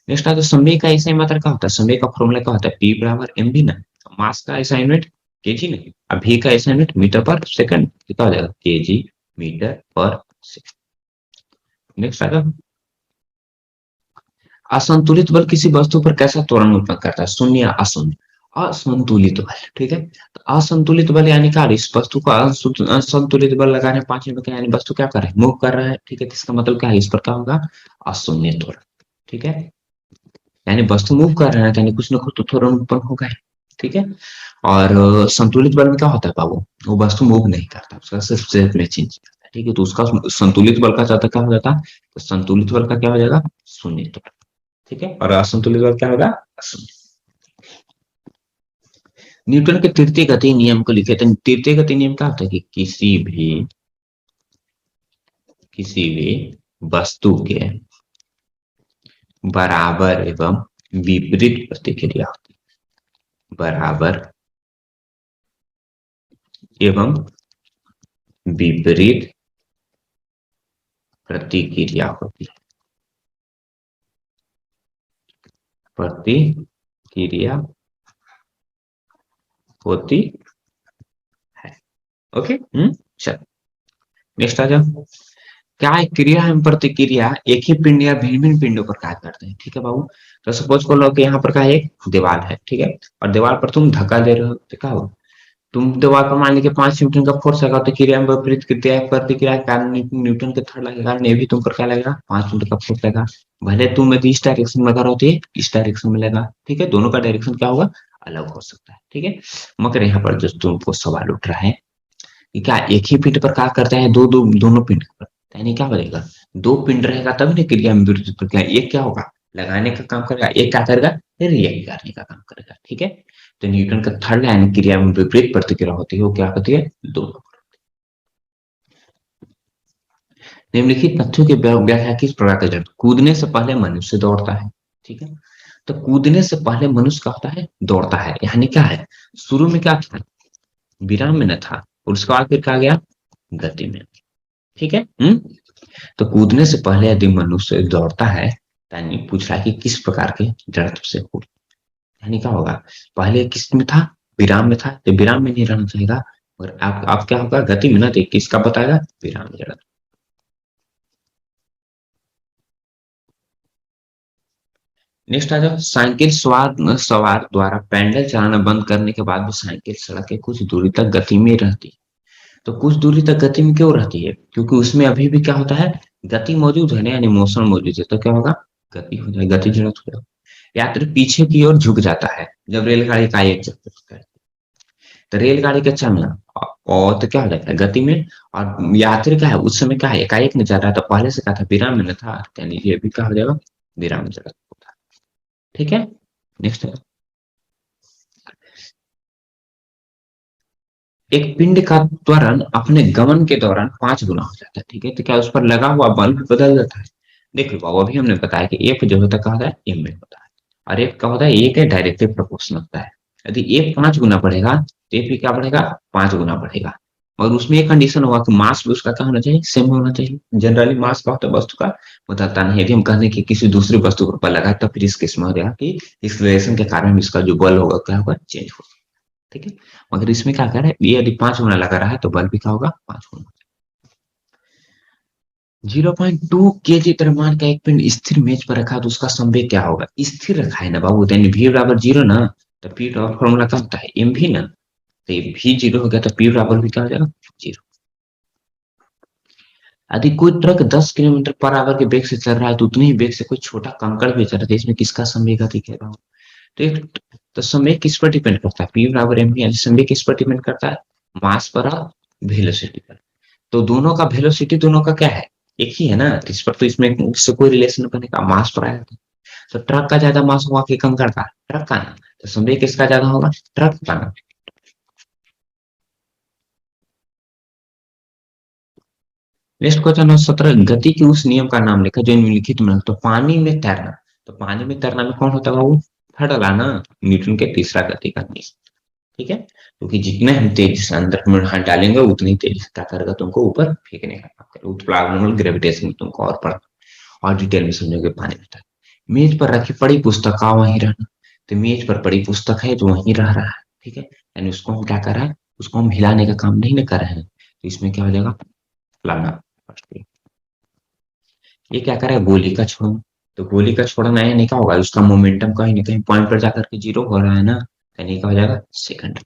नेक्स्ट आता है संवेग का ऐसा मात्रा क्या होता है, संवेग का फॉर्मूला क्या होता है, पी बराबर एम बी ना। मास का ऐसा यूनिट केजी नहीं, अब भी का ऐसा यूनिट मीटर पर सेकंड, कितना हो जाएगा, केजी मीटर पर सेकंड। नेक्स्ट आता है असंतुलित बल किसी वस्तु पर कैसा त्वरण उत्पन्न करता है, शून्य या अशून्य। असंतुलित बल, ठीक है, तो असंतुलित बल यानी क्या, इस वस्तु को असंतुलित बल लगाने 5 मिनट का, यानी वस्तु क्या कर रहा है, मूव कर रहा है। ठीक है, तो इसका मतलब क्या है, इस पर क्या होगा, अशून्य त्वरण। ठीक है, यानी वस्तु मूव कर रहा है, यानी कुछ ना कुछ तो त्वरण उत्पन्न होगा ही। ठीक है, और संतुलित बल में क्या होता है बाबू, वो वस्तु मूव नहीं करता, उसका सिर्फ शेप में चेंज करता है। ठीक है, तो उसका संतुलित बल का ज्यादा क्या हो जाता है, तो संतुलित बल का क्या हो जाएगा, शून्य त्वरण। ठीक है, और असंतुलित बल क्या होगा, अशून्य। न्यूटन के तृतीय गति नियम को लिखे, तो तृतीय गति नियम क्या होता है कि किसी भी वस्तु के बराबर एवं विपरीत प्रतिक्रिया होती है, बराबर एवं विपरीत प्रतिक्रिया होती है, प्रतिक्रिया होती है। ओके। चलो, नेक्स्ट आ जाओ। क्या एक क्रिया एवं प्रतिक्रिया एक ही पिंड या भिन्न भिन्न पिंडों पर कार्य करते हैं। ठीक है बाबू, तो सपोज कर लो कि यहाँ पर क्या है, एक दीवार है। ठीक है, और दीवार पर तुम धक्का दे रहे हो, तो क्या होगा, तुम दीवार पर मान लीजिए 5 न्यूटन का फोर्स लगा, तो क्रिया में विपरीत क्रिया प्रतिक्रिया के कारण न्यूटन के थर्ड लगेगा, ये भी तुम पर क्या लगेगा, 5 न्यूटन का फोर्स लगा। भले तुम यदि इस डायरेक्शन में लगा रहो, तो इस डायरेक्शन में लगा। ठीक है, दोनों का डायरेक्शन क्या होगा, अलग हो सकता है। ठीक है, मगर यहाँ पर जो तुमको सवाल उठ रहा है कि क्या एक ही पिंड पर कार्य करता है, दोनों पिंड पर, यानी क्या बनेगा, दो पिंड रहेगा तब ना क्रिया में विपरीत प्रक्रिया, एक क्या होगा, लगाने का काम करेगा, एक क्या करेगा, रिएक्ट करने का काम करेगा। ठीक है, तो न्यूटन का थर्ड लाइन क्रिया में विपरीत प्रतिक्रिया होती है, वो क्या होती है, दोनों। निम्नलिखित तथ्यों की व्याख्या किस प्रकार कर सकते, कूदने से पहले मनुष्य दौड़ता है। ठीक है, तो कूदने से पहले मनुष्य का होता है, दौड़ता है, यानी क्या है, शुरू में क्या था, विराम में न था, और उसके बाद फिर कहा गया, गति में। ठीक है। तो कूदने से पहले यदि मनुष्य दौड़ता है, यानी पूछ रहा है कि किस प्रकार के जड़त्व से कूद, यानी क्या होगा, पहले किस में था, विराम में था, तो विराम में नहीं रहना चाहिए, और आप क्या होगा, गति में ना, तो किसका बताएगा, विराम जड़त्व। नेक्स्ट आ जाओ, साइकिल सवार सवार द्वारा पैडल चलाना बंद करने के बाद भी साइकिल सड़क के कुछ दूरी तक गति में रहती है। तो कुछ दूरी तक गति में क्यों रहती है, क्योंकि उसमें अभी भी क्या होता है, गति मौजूद है ना, यानी मोशन मौजूद है, तो क्या होगा, गति हो जाएगी, गति जड़त्व हो जाएगा। यात्री पीछे की ओर झुक जाता है जब रेलगाड़ी का एक चक्कर होता है, तो रेलगाड़ी का चलना, और तो क्या हो जाता है, गति में। और यात्री क्या है, उस समय क्या है, एकाएक नहीं जा रहा था, पहले से क्या था, विराम में न था, यानी ये भी क्या हो जाएगा, विराम जड़त्व होता है। ठीक है, नेक्स्ट है, एक पिंड का त्वरण अपने गमन के दौरान 5 गुना हो जाता है। ठीक है, तो क्या उस पर लगा हुआ बल भी बदल जाता है। देख लो बाबू, अभी हमने बताया कि एफ जो होता है क्या होता है, एम में होता है, और एफ का होता है, ए के डायरेक्टली प्रोपोर्शनल होता है। यदि एफ 5 गुना बढ़ेगा, तो एफ भी क्या बढ़ेगा, 5 गुना बढ़ेगा। और उसमें एक कंडीशन होगा कि मास भी उसका क्या होना चाहिए, सेम होना चाहिए। जनरली मास का होता है, वस्तु का बदलता नहीं। यदि हम कहने की किसी दूसरी वस्तु पर बल लगा, तो फिर इस केस में हो जाएगा कि एक्सलेशन के कारण इसका जो बल होगा क्या होगा, चेंज होगा। ठीक है, मगर इसमें क्या कर रहा है, ये यदि 5 गुना लगा रहा है, तो बल भी क्या होगा, 5 गुना। 0.2 kg द्रव्यमान का एक पिंड स्थिर मेज पर रखा, तो उसका संवेग क्या होगा, स्थिर रखा है ना बाबू, यानी v बराबर 0 ना, तो p का फॉर्मूला क्या होता है, एम भी ना, तो ये v 0 हो गया, तो p बराबर भी क्या हो जाएगा, 0। यदि कोई ट्रक 10 किलोमीटर पर आवर के वेग से चल रहा है, तो उतने ही वेग से कोई छोटा कंकड़ भी चल रहा है, इसमें किसका संवेग अधिक है बाबू, तो एक, तो संवेग किस पर डिपेंड करता है, p बराबर एम, यानी संवेग किस पर डिपेंड करता है, मास पर और वेलोसिटी पर। तो दोनों का वेलोसिटी दोनों का क्या है, एक ही है ना, तो इस पर तो इसमें इससे कोई रिलेशन बनेगा, मास पर आएगा। तो ट्रक का ज्यादा मास हुआ कि कंकड़ का? ट्रक का ना। तो संवेग किसका ज्यादा होगा? ट्रक का ना। नेक्स्ट क्वेश्चन नंबर 17, गति के उस नियम का नाम लिखा जो निम्नलिखित में, तो पानी में तैरना। तो पानी में तैरना में कौन होता है बाबू? थर्ड वाला ना, न्यूटन के तीसरा गति का नियम। ठीक है, क्योंकि जितने हम तेजी से अंदर में हाथ डालेंगे उतनी तेजी से क्या करेगा, तुमको ऊपर फेंकने का काम करेगा, उत्प्लावनल ग्रेविटेशन तुमको और पढ़ और डिटेल में समझोगे पानी में तैरना। मेज पर रखी पड़ी पुस्तक का वहीं रहना। तो मेज पर पड़ी पुस्तक है जो वहीं रह रहा है, ठीक है, यानी उसको हम क्या कर रहे हैं, उसको हम हिलाने का काम नहीं ना कर रहे हैं, तो इसमें क्या हो जाएगा, फलाना। ये क्या करे, गोली का छोड़ना। तो गोली का छोड़ना है, नहीं क्या होगा, उसका मोमेंटम कहीं ना कहीं पॉइंट पर जाकर के जीरो हो रहा है ना, यानी क्या हो जाएगा, सेकंड।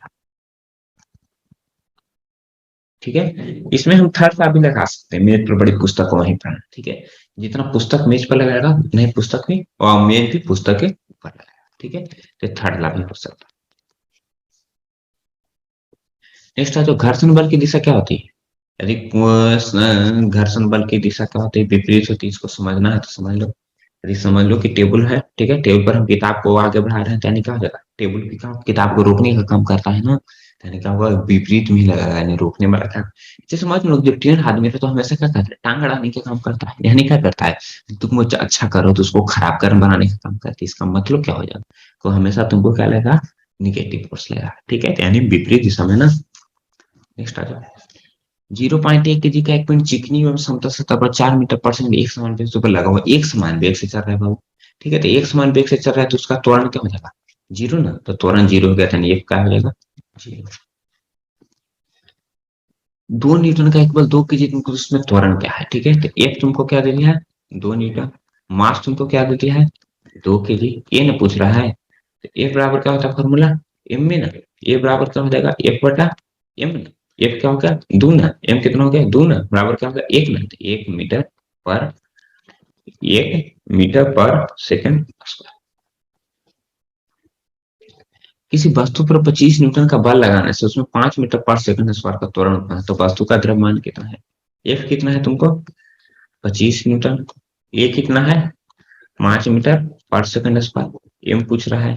ठीक है, इसमें हम थर्ड का भी लगा सकते हैं, मेज पर बड़ी पुस्तक को वहीं पढ़ना। ठीक है, जितना पुस्तक मेज पर लगाएगा उतना ही पुस्तक भी, और मेज भी पुस्तक के ऊपर लगाएगा। ठीक है, तो थर्ड ला भी हो सकता है। नेक्स्ट है, जो घर्षण बल की दिशा क्या होती है? यदि घर्षण बल की दिशा क्या होती है, विपरीत होती है, इसको समझना है तो समझ लो। यदि समझ लो कि टेबल है, ठीक है, टेबल पर हम किताब को आगे बढ़ा रहे हैं, तो यानी क्या हो जाएगा, टेबल भी काम किताब को रोकने का काम करता है ना, तो यानी क्या होगा, विपरीत में ही लगेगा, यानी रोकने वाला क्या। जैसे समझ लो, जब टेढ़ आदमी है तो हमेशा क्या करता है, टांग अड़ाने का काम करता है, यानी क्या करता है, तुम वो अच्छा करो तो उसको खराब कर बनाने का काम करती है। इसका मतलब क्या हो जाएगा, तो हमेशा तुमको क्या लगेगा, निगेटिव फोर्स लगेगा। ठीक है, तो यानी विपरीत दिशा में ना। नेक्स्ट आ जाओ, 0.1 kg का एक पिंड चिकनी एवं समतल सतह पर 4 मीटर पर सेकंड एक समान वेग से ऊपर लगा हुआ, एक समान वेग से चल रहा है बाबू। ठीक है, तो एक समान वेग से चल रहा है तो उसका त्वरण क्या हो जाएगा, जीरो ना, तो त्वरण जीरो हो गया था, ये क्या हो जाएगा, जीरो। 2 न्यूटन का एक बल 2 kg, तुमको उसमें त्वरण क्या है, ठीक है, तो एफ तुमको क्या दे दिया है, 2 न्यूटन। मास तुमको क्या दे दिया है, 2 kg। ए ने पूछ रहा है, तो एफ बराबर क्या होता है फॉर्मूला, एम में ना, ए बराबर क्या हो जाएगा, एफ बटा एम ना। एफ क्या हो गया, दो ना, एम कितना हो गया, दो ना, बराबर क्या हो गया, एक ना, तो 1 मीटर पर, 1 मीटर पर सेकंड स्क्वायर। किसी वस्तु पर 25 न्यूटन का बल लगाने से उसमें 5 मीटर पर सेकंड स्क्वायर का त्वरण होता है, तो वस्तु का द्रव्यमान कितना है, एफ कितना है तुमको, 25 न्यूटन। ए कितना है, 5 मीटर पर सेकंड स्क्वायर। एम पूछ रहा है,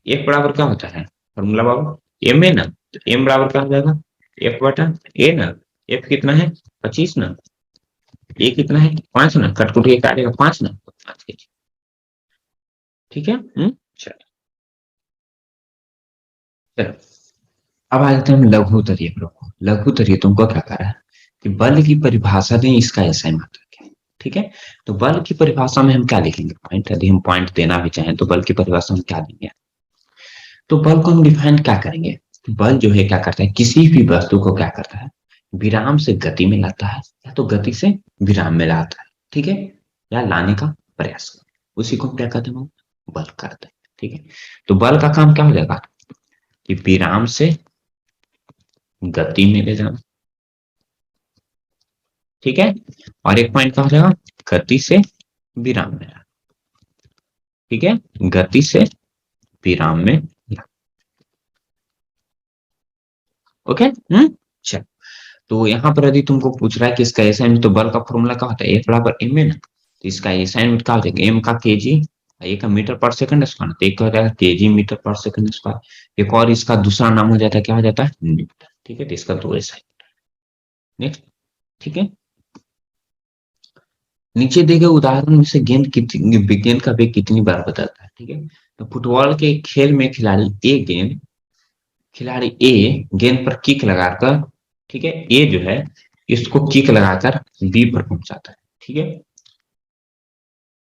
एफ बराबर क्या होता है फॉर्मूला बाबू, एम है ना, तो एम बराबर क्या हो जाएगा, एफ बटा ए ना। एफ कितना है, 25 ना, ए कितना है, 5 ना, कटकुट के काटेगा 5 ना, तो 5 kg। ठीक है, चलो चलो, अब आ जाते हैं हम लघु तरीय पर। लघु तरीय तुमको क्या करा है कि बल की परिभाषा दें, इसका ऐसा मात्रक है। ठीक है, तो बल की परिभाषा में हम क्या लिखेंगे, पॉइंट, यदि हम पॉइंट देना भी चाहें तो बल की परिभाषा में क्या देंगे, तो बल को हम डिफाइन क्या करेंगे, बल जो है क्या करता है, किसी भी वस्तु को क्या करता है, विराम से गति में लाता है, या तो गति से विराम में लाता है, ठीक है, या लाने का प्रयास करता है, उसी को हम क्या कहते हैं, बल करते हैं। ठीक है, तो बल का काम क्या हो जाएगा कि विराम से गति में ले जाना। ठीक है, और एक पॉइंट क्या हो जाएगा, गति से विराम में लाना। ठीक है, गति से विराम में लाना। ओके, चल, तो यहाँ पर यदि तुमको पूछ रहा है कि इसका असाइनमेंट, तो बल का फॉर्मूला क्या होता है, एफ बराबर एम है ना, तो इसका असाइनमेंट क्या हो जाएगा, एम का केजी, ए का मीटर पर सेकंड स्क्वायर, तो एक हो जाएगा केजी मीटर पर सेकंड स्क्वायर। एक और इसका दूसरा नाम हो जाता है, क्या हो जाता है, न्यूटन। ठीक है, तो इसका दो असाइनमेंट। नेक्स्ट, ठीक है, नीचे दिए गए उदाहरण में से गेंद का वेग कितनी बार बदलता है। ठीक है, तो फुटबॉल के खेल में खिलाड़ी ए गेंद पर किक लगाकर, ठीक है, ए जो है इसको किक लगाकर बी पर पहुंचाता है। ठीक है,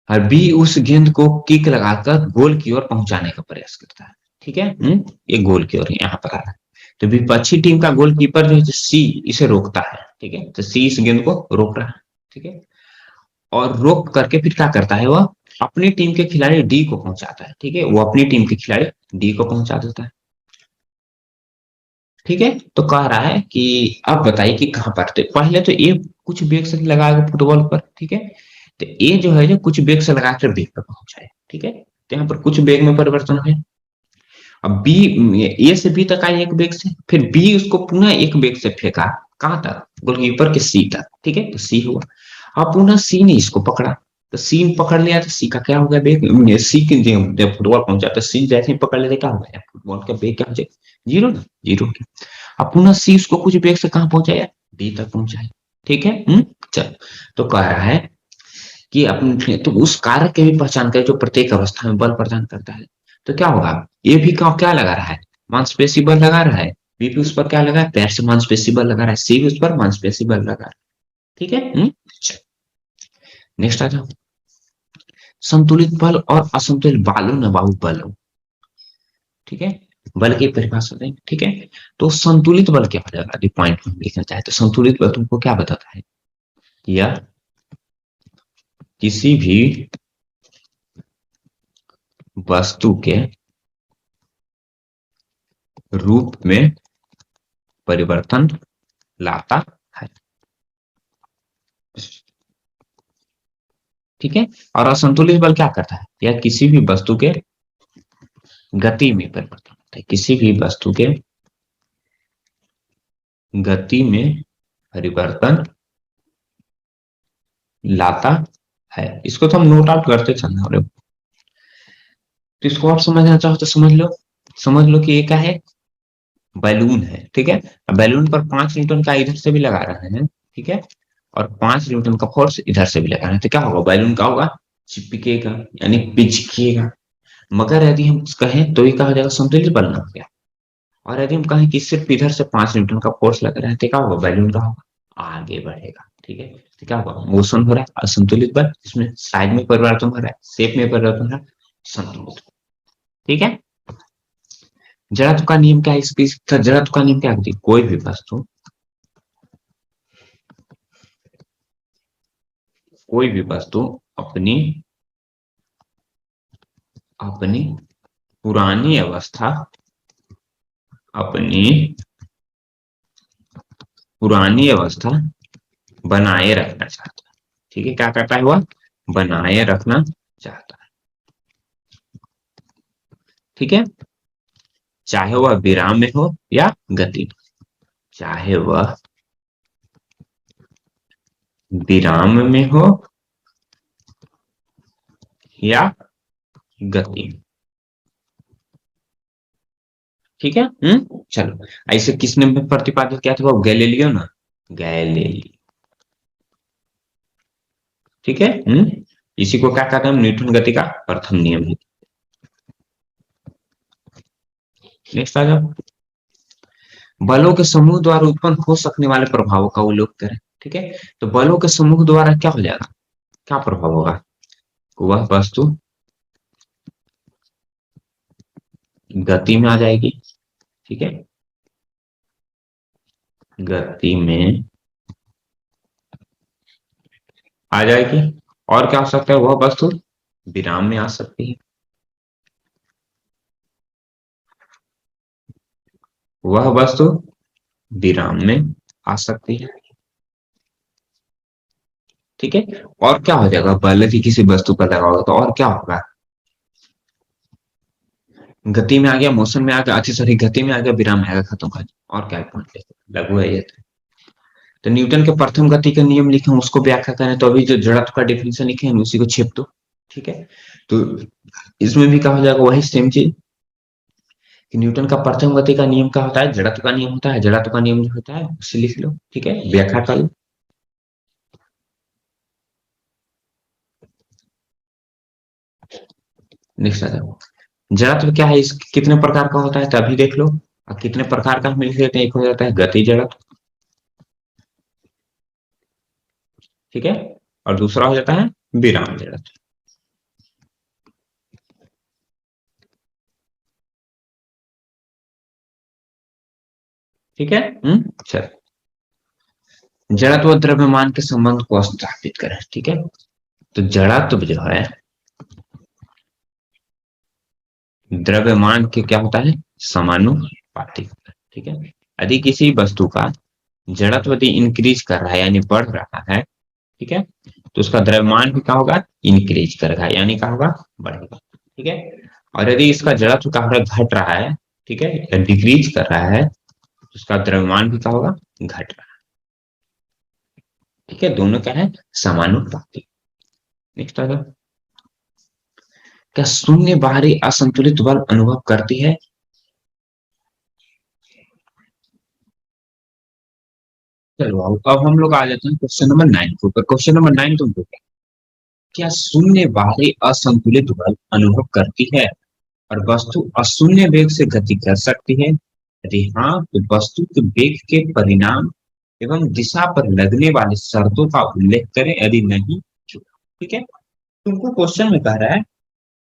और बी उस गेंद को किक लगाकर गोल की ओर पहुंचाने का प्रयास करता है। ठीक है, ये गोल की ओर यहाँ पर आ रहा है, तो विपक्षी टीम का गोलकीपर जो है सी इसे रोकता है। ठीक है, तो सी इस गेंद को रोक रहा है। ठीक है, और रोक करके फिर क्या करता है, वह अपनी टीम के खिलाड़ी डी को पहुंचाता है। ठीक है, वो अपनी टीम के खिलाड़ी डी को पहुंचा देता है। ठीक है, तो कह रहा है कि अब बताइए कि कहां पर, तो पहले तो ए कुछ वेग से लगाएगा फुटबॉल पर। ठीक है, तो ए जो है जो कुछ वेग से लगाकर बी पर पहुंचाए। ठीक है, तो यहाँ पर कुछ वेग में परिवर्तन है। अब बी, ए से बी तक आई एक वेग से, फिर बी उसको पुनः एक वेग से फेंका, कहां तक, गोलकीपर के सी तक। ठीक है, तो सी हुआ। अब पुनः सी ने इसको पकड़ा, तो सी पकड़ लिया तो सी का क्या हो गया बेग, सी के जब फुटबॉल पहुंचा तो सी जैसे ही पकड़ लेते क्या हो गया, फुटबॉल का बेग क्या हो जाएगा, जीरो ना, जीरो हो गया। अब पुनः सी उसको कुछ बेग से कहां पहुंचाया, डी तक पहुंचाया। ठीक है, चल। तो कह रहा है कि अपने तो उस कारक की भी पहचान करें जो प्रत्येक अवस्था में बल प्रदान करता है। तो क्या होगा, ये भी क्या लगा रहा है, मांसपेशी बल लगा रहा है, बी भी उस पर क्या लगा है, पैर से मांसपेशी बल लगा रहा है, सी भी उस पर मांसपेशी बल लगा रहा है। ठीक है, नेक्स्ट आ जाओ। संतुलित बल और असंतुलित बालू न बल। ठीक है, बल की परिभाषा दें। ठीक है, तो संतुलित बल क्या हो जाएगा, यदि पॉइंट में लिखना चाहे तो संतुलित बल तुमको क्या बताता है, या किसी भी वस्तु के रूप में परिवर्तन लाता है। ठीक है, और असंतुलित बल क्या करता है, या किसी भी वस्तु के गति में परिवर्तन होता है, किसी भी वस्तु के गति में परिवर्तन लाता है। इसको तो हम नोट आउट करते चलना हो रहे। तो इसको आप समझना चाहो तो समझ लो कि ये क्या है, बैलून है। ठीक है, बैलून पर 5 न्यूटन का इधर से भी लगा रहे हैं। ठीक है, और 5 न्यूटन का फोर्स इधर से भी लगा रहे हैं, तो क्या होगा, बैलून का होगा, चिपकेगा, यानी पिचकेगा। मगर यदि हम कहें तो ये कहा जाएगा संतुलित बल ना हो गया। और यदि हम कहें कि सिर्फ इधर से 5 न्यूटन का फोर्स लग रहा है, तो क्या होगा, बैलून का होगा, आगे बढ़ेगा। ठीक है, तो क्या होगा, मोशन हो रहा है, असंतुलित बल, इसमें साइड में परिवर्तन हो रहा है, शेप में परिवर्तन हो रहा है, संतुलित। ठीक है, जड़त्व का नियम क्या है, इसकी जड़त्व का नियम क्या है, कोई भी वस्तु, कोई भी वस्तु अपनी अपनी पुरानी अवस्था, अपनी पुरानी अवस्था बनाए रखना चाहता है। ठीक है, क्या करता है वह, बनाए रखना चाहता है। ठीक है, चाहे वह विराम में हो या गति में, चाहे वह विराम में हो या गति में। ठीक है, चलो, ऐसे किसने प्रतिपादित किया था, वो गैलीलियो ना, गैलीलियो। ठीक है, इसी को क्या कहते हैं, न्यूटन गति का प्रथम नियम है। नेक्स्ट आ जाओ, बलों के समूह द्वारा उत्पन्न हो सकने वाले प्रभावों का उल्लेख करें। ठीक है, तो बलों के समूह द्वारा क्या हो जाएगा, क्या प्रभाव होगा, वह वस्तु गति में आ जाएगी। ठीक है, गति में आ जाएगी। और क्या हो सकता है, वह वस्तु विराम में आ सकती है, वह वस्तु विराम में आ सकती है। ठीक है, और क्या हो जाएगा, बल की किसी वस्तु पर लगा होगा तो और क्या होगा, गति में आ गया, मोशन में आ गया, अच्छी सॉरी गति में आ गया, विराम में आ गया, खत्म कर, और क्या पॉइंट लघु है ये। तो न्यूटन के प्रथम गति का नियम लिखे हैं, उसको व्याख्या करें तो अभी जो जड़त्व का डेफिनेशन लिखे हैं उसी को छेप दो। ठीक है, तो इसमें भी क्या हो जाएगा, वही सेम चीज कि न्यूटन का प्रथम गति का नियम क्या होता है, जड़त्व का नियम होता है, जड़त्व का नियम जो होता है उसे लिख लो। ठीक है, व्याख्या कर लो। नेक्स्ट आ जाओ, जड़त्व क्या है, इस कितने प्रकार का होता है तो अभी देख लो, और कितने प्रकार का हम लिख लेते हैं, एक हो जाता है गति जड़त्व। ठीक है, और दूसरा हो जाता है विराम जड़त्व। ठीक है, चल, जड़त्व और द्रव्यमान के संबंध को स्थापित करें। ठीक है, तो जड़त्व जो है द्रव्यमान के क्या होता है, समानुपातिक। ठीक है, यदि किसी वस्तु का जड़त्व यदि इंक्रीज कर रहा है यानी बढ़ रहा है, ठीक है, तो उसका द्रव्यमान भी क्या होगा, इंक्रीज करेगा, यानी क्या होगा, बढ़ेगा। ठीक है, और यदि इसका जड़त्व क्या हो रहा है, घट रहा है, ठीक है, या डिक्रीज कर रहा है, तो उसका द्रव्यमान भी क्या होगा, घट रहा है। ठीक है, दोनों क्या है, समानुपाती। नेक्स्ट आ जाओ। क्या शून्य बाहरी असंतुलित बल अनुभव करती है? चलो अब हम लोग आ जाते हैं क्वेश्चन नंबर 9 के ऊपर। क्वेश्चन नंबर 9 तुमको क्या शून्य बाहरी असंतुलित बल अनुभव करती है और वस्तु अशून्य वेग से गति कर सकती है? यदि हाँ तो वस्तु के वेग के परिणाम एवं दिशा पर लगने वाली शर्तों का उल्लेख करें, यदि नहीं तो। ठीक है, तुमको क्वेश्चन में कह रहा है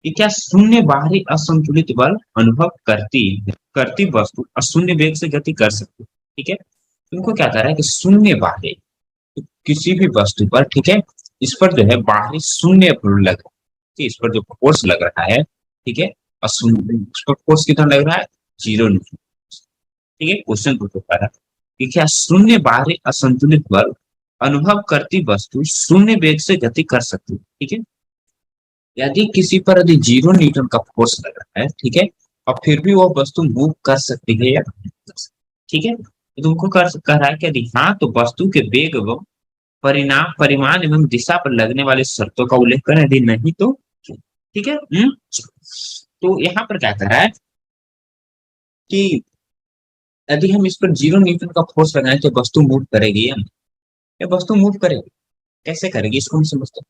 कि क्या शून्य बाहरी असंतुलित बल अनुभव करती वस्तु अशून्य वेग से गति कर सकती है। ठीक है, तुमको क्या कह रहा है कि शून्य बाहरी, तो किसी भी वस्तु पर, ठीक है, इस पर जो है बाहरी शून्य बल लग रहा है, इस पर जो फोर्स लग रहा है, ठीक है, अशून्य, उस पर फोर्स कितना लग रहा है, 0 न्यूटन। ठीक है, क्वेश्चन पूछो पहला कि क्या शून्य बाहरी असंतुलित बल अनुभव करती वस्तु शून्य वेग से गति कर सकती है? ठीक है, यदि किसी पर यदि 0 न्यूटन का फोर्स लग रहा है, ठीक है, और फिर भी वो वस्तु मूव कर सकती है या नहीं कर सकती? ठीक है, तो तुमको कह रहा है कि यदि हाँ तो वस्तु के वेग एवं परिणाम परिमाण एवं दिशा पर लगने वाली शर्तों का उल्लेख करें, यदि नहीं तो। ठीक है, तो यहाँ पर क्या कर रहा है कि यदि हम इस पर 0 न्यूटन का फोर्स लगाएं तो वस्तु मूव करेगी या नहीं? ये वस्तु मूव करेगी, कैसे करेगी इसको हम समझते हैं।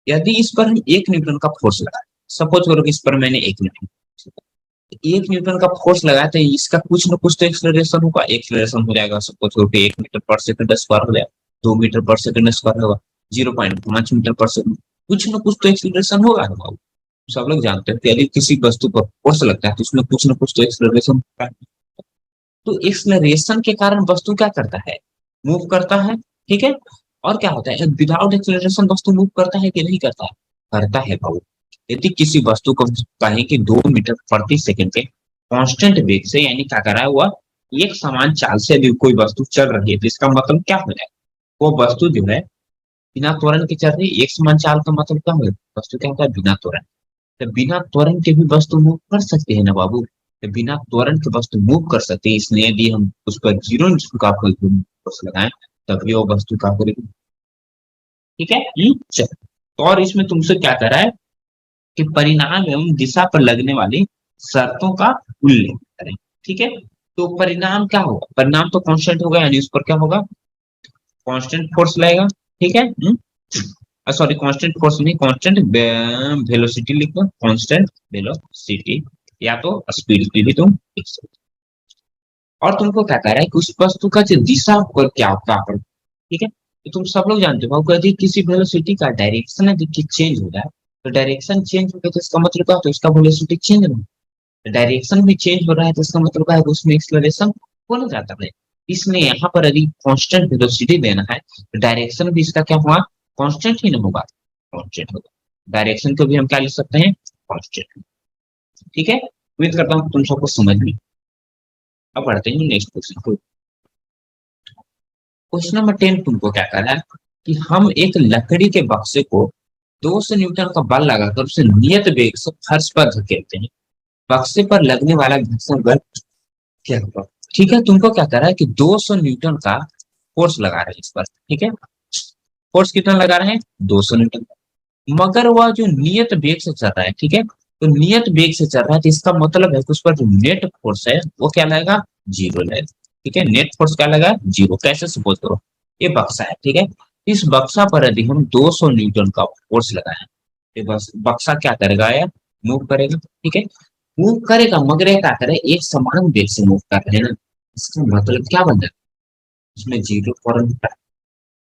यदि इस पर हम 1 न्यूटन का फोर्स लगाए, सपोज करो कि इस पर मैंने 1 न्यूटन का फोर्स लगाया तो इसका कुछ ना कुछ तो एक्सलरेशन होगा, एक्सलरेशन हो जाएगा, सपोज करो कि 1 मीटर पर सेकंड स्क्वायर हो जाएगा, 2 मीटर पर सेकंड स्क्वायर होगा, 0.5 मीटर पर सेकंड, कुछ ना कुछ तो एक्सलरेशन होगा ना बाबू। सब लोग जानते हैं कि यदि किसी वस्तु पर फोर्स लगता है तो उसमें कुछ ना कुछ तो एक्सलरेशन होता है। तो एक्सलरेशन के कारण वस्तु क्या करता है, मूव करता है। ठीक है, और क्या होता है, विदाउट एक्सलरेशन वस्तु मूव करता है कि नहीं करता है, करता है बाबू। यदि किसी वस्तु को कहें कि 2 मीटर प्रति सेकंड पे कांस्टेंट वेग से, यानी क्या कर रहा है वह एक समान चाल से यदि कोई वस्तु चल रही है, तो इसका मतलब क्या हो जाएगा, वो वस्तु जो है बिना त्वरण के चल रही है। एक समान चाल का मतलब क्या हो, वस्तु क्या होता है, बिना त्वरण। तो बिना त्वरण के भी वस्तु मूव कर सकते हैं ना बाबू, तो बिना त्वरण के वस्तु मूव कर सकते हैं, इसलिए यदि हम उस पर 0 का फोर्स लगाएं तभी वो वस्तु क्या करेगी। ठीक है, चलो, तो और इसमें तुमसे क्या कर रहा है कि परिणाम एवं दिशा पर लगने वाली शर्तों का उल्लेख करें। ठीक है, तो परिणाम क्या होगा, परिणाम तो कांस्टेंट होगा, यानी उस पर क्या होगा, कांस्टेंट फोर्स लगेगा। ठीक है, सॉरी कांस्टेंट फोर्स नहीं, कांस्टेंट वेलोसिटी लिख दो, कांस्टेंट वेलोसिटी, या तो स्पीड भी तुम लिख सकते हो। और तुमको क्या कह रहा है कि उस वस्तु का जो दिशा पर क्या होगा, ठीक है, तो तुम सब लोग जानते हो यदि किसी वेलोसिटी का डायरेक्शन यदि चेंज हो जाए, तो डायरेक्शन चेंज हो गया तो इसका मतलब क्या, तो इसका वेलोसिटी चेंज हो, डायरेक्शन भी चेंज हो रहा है तो इसका मतलब क्या है, उसमें एक्सलरेशन हो जाता है। इसलिए यहाँ पर यदि कांस्टेंट वेलोसिटी देना है तो डायरेक्शन भी इसका क्या हुआ, कांस्टेंट ही ना होगा, कांस्टेंट होगा। डायरेक्शन को भी हम क्या लिख सकते हैं, कांस्टेंट। ठीक है, उम्मीद करता हूँ तुम सबको समझ में। अब बढ़ते हैं नेक्स्ट क्वेश्चन को। क्वेश्चन नंबर 10 तुमको क्या कर रहा है कि हम एक लकड़ी के बक्से को 200 न्यूटन का बल लगाकर उसे नियत वेग से फर्श पर धकेलते हैं, बक्से पर लगने वाला घर्षण बल क्या होगा। ठीक है, तुमको क्या कर रहा है कि 200 न्यूटन का फोर्स लगा रहे हैं इस पर। ठीक है, फोर्स कितना लगा रहे हैं, 200 न्यूटन, मगर वह जो नियत वेग से चल रहा है, ठीक है, तो नियत वेग से चल रहा है तो इसका मतलब है कि उस पर जो नेट फोर्स है वो क्या लगेगा, 0 लगेगा। ठीक है, नेट फोर्स क्या लगा, 0। कैसे, सपोज करो ये बक्सा है, ठीक है, इस बक्सा पर यदि हम 200 न्यूटन का फोर्स लगाए, ये बस बक्सा क्या करेगा यार, मूव करेगा। ठीक है, मूव करेगा, मगर ये क्या करे, एक समान वेग से मूव कर रहे हैं ना, इसका मतलब क्या बन जाएगा, इसमें 0 त्वरण होता है।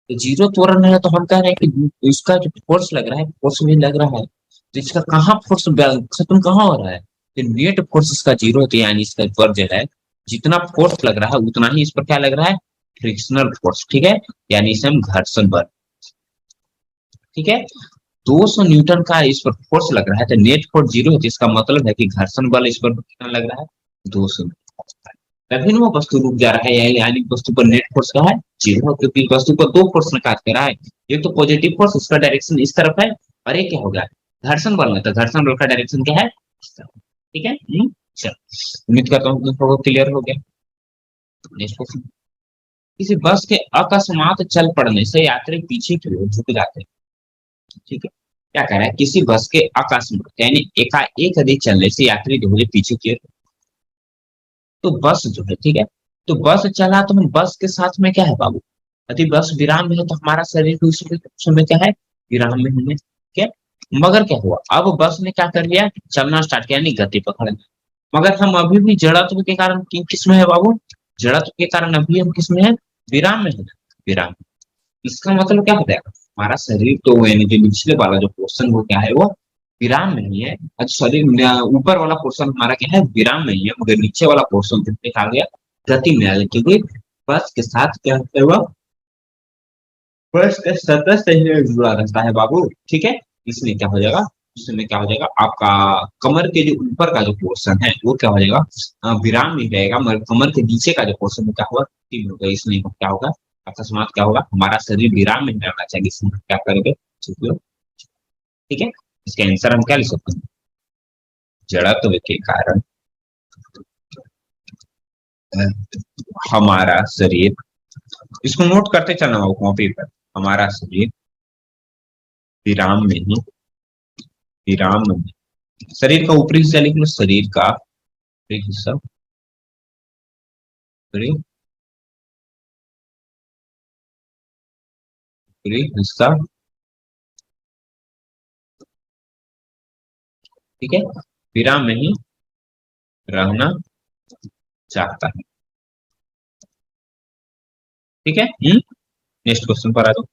तो 0 त्वरण है तो हम कह रहे हैं कि इसका जो फोर्स लग रहा है, फोर्स भी लग रहा है, तो इसका कहाँ फोर्स खत्म कहाँ हो रहा है, तो नेट फोर्स इसका 0 होता है, यानी इसका पर जो है जितना फोर्स लग रहा है उतना ही इस पर क्या लग रहा है, फ्रिक्शनल फोर्स। ठीक है, यानी इसे हम घर्षण बल। ठीक है, 200 न्यूटन का इस पर फोर्स लग रहा है तो नेट फोर्स 0 है, तो इसका मतलब है कि घर्षण बल इस पर कितना लग रहा है, 200। तभी वो वस्तु रुक जा रहा है, यानी वस्तु पर नेट फोर्स का है 0, क्योंकि वस्तु पर दो फोर्स ने काट रहा है, एक तो पॉजिटिव फोर्स उसका डायरेक्शन इस तरफ है, और एक क्या होगा, घर्षण बल में, तो घर्षण बल का डायरेक्शन क्या है, इस तरफ। ठीक है, चलो, उम्मीद करता हूँ तुम सबको क्लियर हो गया। Next question. किसी बस के अकस्मात चल पड़ने से यात्री पीछे की ओर झुक जाते हैं। ठीक है, क्या कह रहा है, किसी बस के अकस्मात यानी एकाएक यदि चलने से यात्री जो है पीछे की ओर, तो बस जो है, ठीक है, तो बस चला तो हम बस के साथ में क्या है बाबू, यदि बस विराम में है तो हमारा शरीर भी उस समय क्या है, विराम में है। ठीक है, मगर क्या हुआ, अब बस ने क्या कर लिया, चलना स्टार्ट किया यानी गति पकड़ लिया। मगर हम अभी भी जड़त्व के कारण किसमें है बाबू, जड़त्व के कारण अभी हम किसमें है, विराम में है, विराम। इसका मतलब क्या हो जाएगा, हमारा शरीर तो यानी जो निचले वाला जो पोर्शन वो क्या है, वो विराम में ही है। अच्छा शरीर ऊपर वाला पोर्शन हमारा क्या है, विराम में ही है, मगर नीचे वाला पोर्शन किसमें आ गया, गति में आ गया, क्योंकि बस के साथ क्या होता है, वो बस के सतह से ही जुड़ा रहता है बाबू। ठीक है, इसलिए क्या हो जाएगा, इसमें क्या हो जाएगा, आपका कमर के जो ऊपर का जो पोर्शन है वो क्या हो जाएगा, विराम नहीं रहेगा, मगर कमर के नीचे का जो पोर्शन है क्या होगा, तीन होगा। इसलिए क्या होगा, अकस्मात क्या होगा, हमारा शरीर विराम में रहना चाहिए, इसमें क्या करेंगे, ठीक है। इसका आंसर हम क्या लिख सकते हैं, जड़त्व के कारण हमारा शरीर, इसको नोट करते चलना हो कॉपी पर, हमारा शरीर विराम में ही, विराम में, शरीर का ऊपरी हिस्सा लिख लो, शरीर का ऊपरी हिस्सा, ऊपरी ऊपरी हिस्सा, ठीक है, विराम में ही रहना चाहता है। ठीक है, नेक्स्ट क्वेश्चन पर आ जाओ।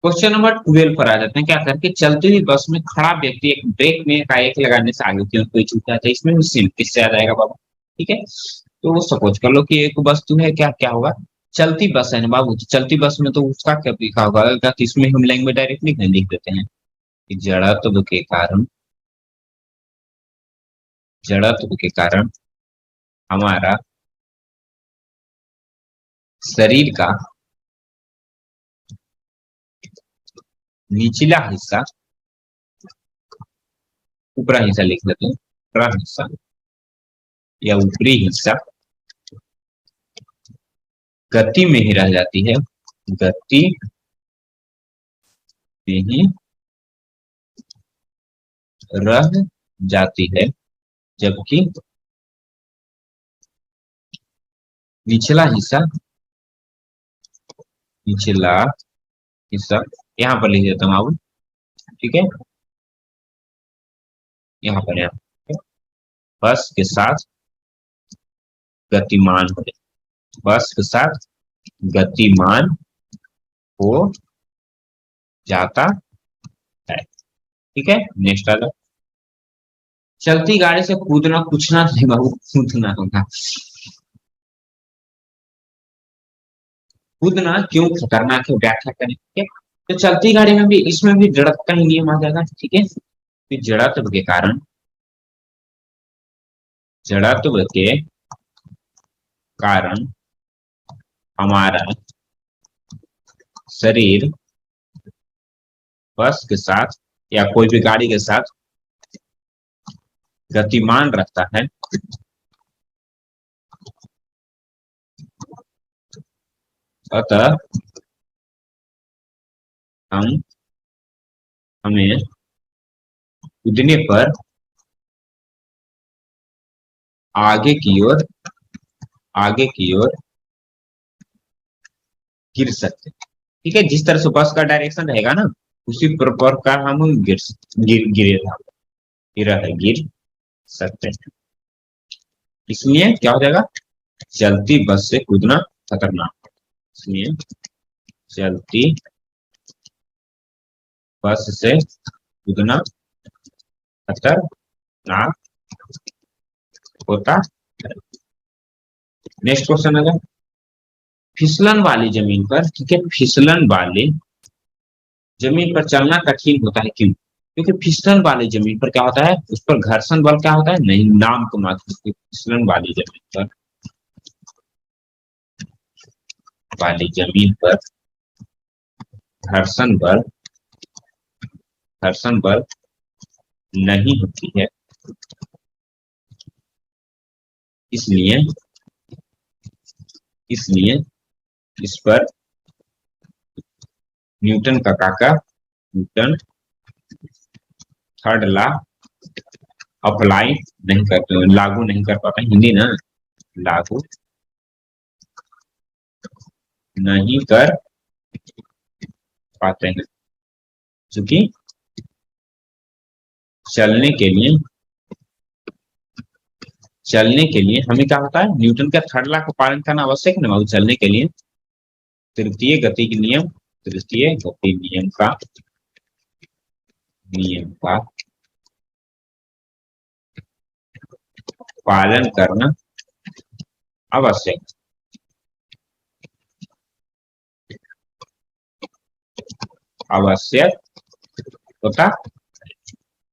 क्वेश्चन नंबर 12 पर आ जाते हैं, क्या करके चलती हुई बस में खड़ा व्यक्ति एक ब्रेक में एकाएक लगाने से आगे की ओर कोई छूट जाता है, इसमें भी सेम किससे आ जाएगा बाबू। ठीक है, तो सपोज कर लो कि एक वस्तु है, क्या क्या होगा, चलती बस है ना बाबू, तो चलती बस में तो उसका क्या लिखा होगा, क्या, तो इसमें हम लैंग्वेज डायरेक्टली लिख देते हैं कि जड़त्व के कारण, जड़त्व के कारण हमारा शरीर का निचला हिस्सा, ऊपरा हिस्सा लिख लेते हैं, ऊपरा हिस्सा या ऊपरी हिस्सा गति में ही रह जाती है, गति में ही रह जाती है, जबकि निचला हिस्सा, निचला हिस्सा यहाँ पर लिख देता हूँ आप, ठीक है, यहाँ पर, यहाँ बस के साथ गतिमान हो जाए, बस के साथ गतिमान हो जाता है। ठीक है, नेक्स्ट आ जाओ। चलती गाड़ी से कूदना, कुछ ना नहीं बाबू, कूदना होगा, कूदना क्यों खतरनाक है, व्याख्या करें। ठीक है, तो चलती गाड़ी में भी, इसमें भी जड़त्व का ही नियम आ जाएगा। ठीक है, तो जड़त्व के कारण, जड़त्व के कारण हमारा शरीर बस के साथ या कोई भी गाड़ी के साथ गतिमान रहता है, अतः हम हमें कूदने पर आगे की ओर, आगे की ओर गिर सकते हैं। ठीक है, जिस तरह से बस का डायरेक्शन रहेगा ना, उसी प्रकार हम गिर गिर गिरे गिर सकते हैं। इसलिए क्या हो जाएगा, चलती बस से कूदना खतरनाक, इसलिए चलती बस से कूदना खतरनाक होता है। नेक्स्ट क्वेश्चन है, फिसलन वाली जमीन पर, ठीक है, फिसलन वाली जमीन पर चलना कठिन होता है, क्यों, क्योंकि फिसलन वाली जमीन पर क्या होता है, उस पर घर्षण बल क्या होता है, नहीं, नाम को मात्र, फिसलन वाली जमीन पर, वाली जमीन पर घर्षण बल, घर्षण बल नहीं होती है, इसलिए, इसलिए इस पर न्यूटन का काका न्यूटन थर्ड लॉ अप्लाई नहीं करते, लागू नहीं कर पाते, हिंदी ना, लागू नहीं कर पाते हैं, क्योंकि चलने के लिए हमें क्या होता है, न्यूटन का थर्ड लॉ का पालन करना आवश्यक है ना, चलने के लिए तृतीय गति के नियम, तृतीय गति नियम का पालन करना आवश्यक होता,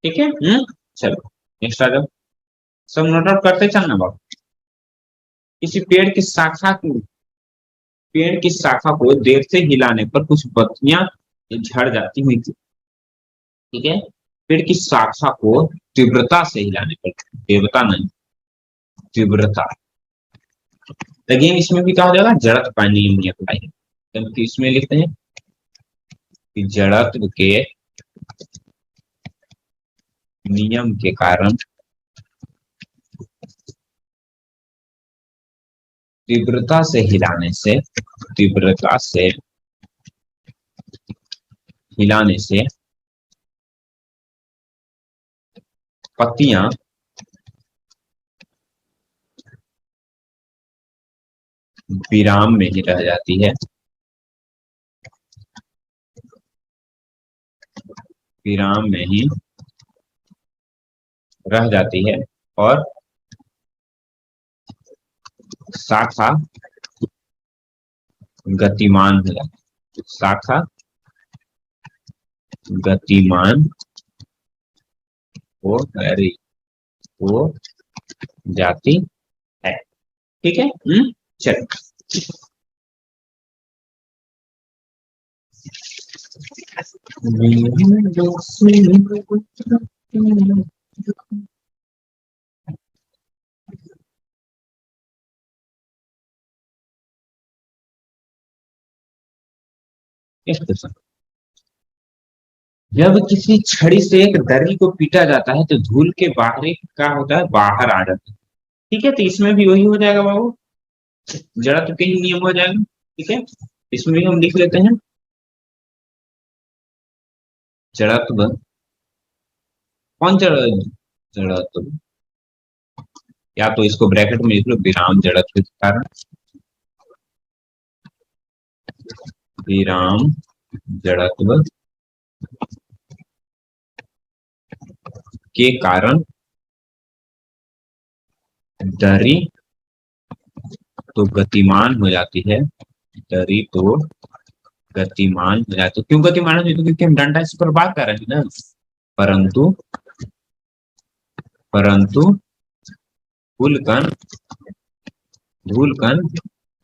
ठीक है। चलो नेक्स्ट आ जाओ, सब नोट आउट करते चलना बाबू। किसी पेड़ की शाखा को देर से हिलाने पर कुछ पत्तियां झड़ जाती हुई थी, ठीक है। पेड़ की शाखा को तीव्रता से हिलाने पर, तीव्रता नहीं, तीव्रता, अगेन इसमें भी कहा जाएगा जड़त्व का नियम नहीं अप्लाई है, तो इसमें लिखते हैं कि जड़त्व के नियम के कारण तीव्रता से हिलाने से पत्तियां विराम में ही रह जाती है, विराम में ही रह जाती है, और शाखा गतिमान हो जाती है, शाखा गतिमान हो जाती है, ठीक है। चलो जब किसी छड़ी से एक दरी को पीटा जाता है तो धूल के बाहरी क्या होता है, बाहर आ जाता है, ठीक है। तो इसमें भी वही हो जाएगा बाबू, जड़त्व के ही नियम हो जाएगा, ठीक है। इसमें भी हम लिख लेते हैं जड़त्व, कौन जड़त्व, या तो इसको ब्रैकेट में लिख लो, विराम जड़त्व के कारण, विराम जड़त्व के कारण दरी तो गतिमान हो जाती है, दरी तो गतिमान हो जाती है, क्यों गतिमान हो जाती है, क्योंकि हम डंडा इस पर बात कर रहे हैं ना, परंतु धूलकण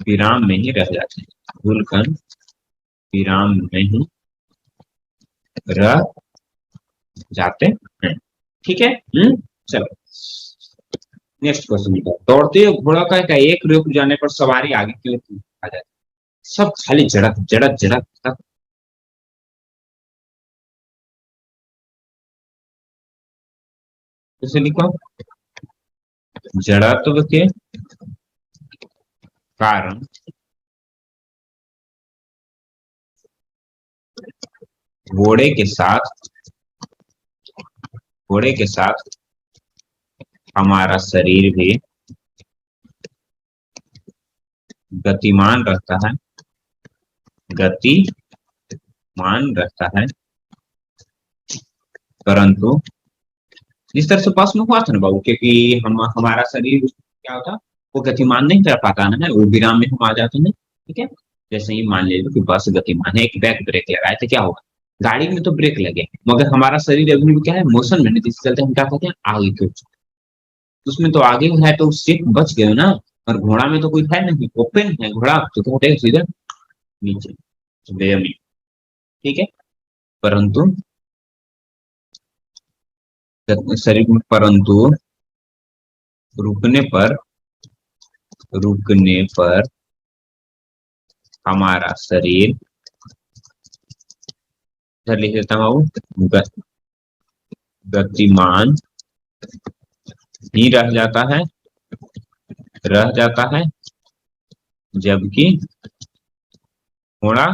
विराम में ही रह जाते हैं, धूलकण विराम में ही रह जाते हैं, ठीक है। चलो नेक्स्ट क्वेश्चन, दौड़ते घोड़ा का एक रुक जाने पर सवारी आगे क्यों आ जाती, सब खाली झड़क झड़क झड़क तक, इसे लिखो जड़त्व के कारण घोड़े के साथ हमारा शरीर भी गतिमान रहता है, परंतु जिस तरह से पास में हुआ था ना बाबू, क्योंकि हमारा शरीर क्या होता, वो गतिमान नहीं कर पाता है, वो विराम में हम आ जाते हैं, ठीक है। जैसे ही मान लीजिए कि बस गतिमान है, एक बैक ब्रेक लगाए तो क्या होगा, गाड़ी में तो ब्रेक लगे, मगर हमारा शरीर अभी भी क्या है, मोशन में नहीं, जिससे चलते हम क्या कहते हैं, आगे क्यों, उसमें तो आगे है तो सीट बच गए ना, और घोड़ा में तो कोई है नहीं, ओपन है घोड़ा, तो क्या होता है सीधे नीचे, ठीक है। परंतु शरीर में, परंतु रुकने पर हमारा शरीर, इधर लिख देता हूँ, गतिमान ही रह जाता है जबकि घोड़ा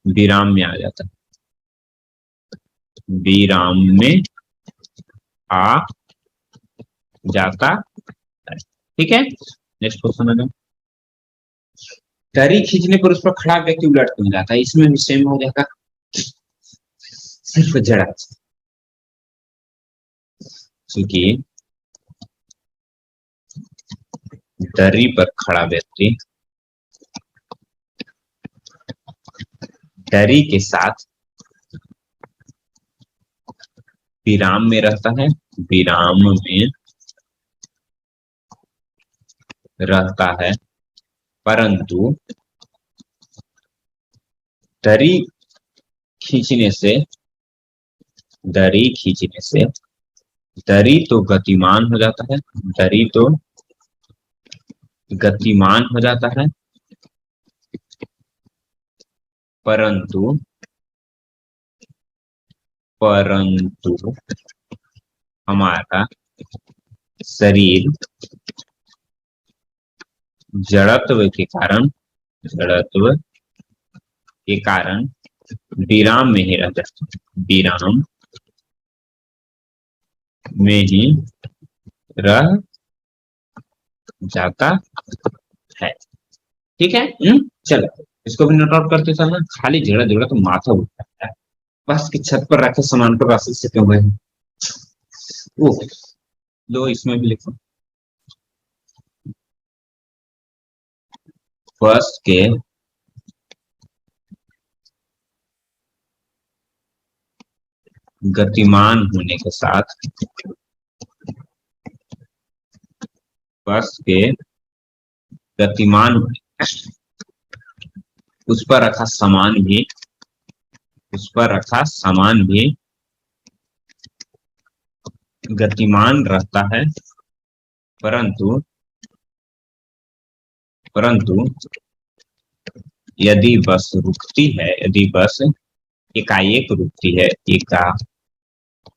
विराम में आ जाता है, विराम में आ जाता है। ठीक है, नेक्स्ट क्वेश्चन आ जाओ। दरी खींचने पर उस पर खड़ा व्यक्ति उलट क्यों जाता है? इसमें भी सेम हो जाएगा, सिर्फ जड़ा, क्योंकि दरी पर खड़ा व्यक्ति दरी के साथ विराम में रहता है, विराम में रहता है, परंतु दरी खींचने से दरी तो गतिमान हो जाता है, दरी तो गतिमान हो जाता है, परंतु हमारा शरीर जड़त्व के कारण विराम में ही रह जाता है, विराम में ही रह जाता है। ठीक है, चलो इसको भी नोट आउट करते चलना। खाली जड़ा जड़ा तो माथा उठता है, बस की छत पर रखे सामान पर राशि से क्यों गए? वो लो, इसमें भी लिखो, बस के गतिमान होने के साथ बस के गतिमान होने, उस पर रखा सामान भी गतिमान रहता है, परंतु यदि बस रुकती है, यदि बस एकाएक रुकती है, एकाएक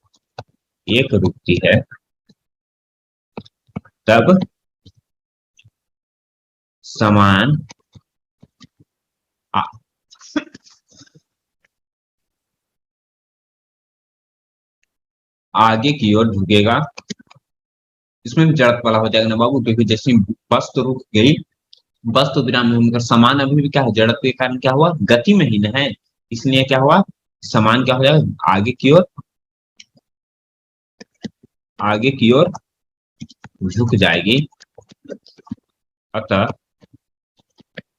रुकती है, तब सामान आगे की ओर झुकेगा। इसमें भी जड़त वाला हो जाएगा ना बाबू, क्योंकि जैसे बस तो रुक गई, बस तो विराम में होकर सामान अभी भी क्या है, जड़त के कारण क्या हुआ, गति में ही न है, इसलिए क्या हुआ, सामान क्या हो जाएगा, आगे की ओर झुक जाएगी। अतः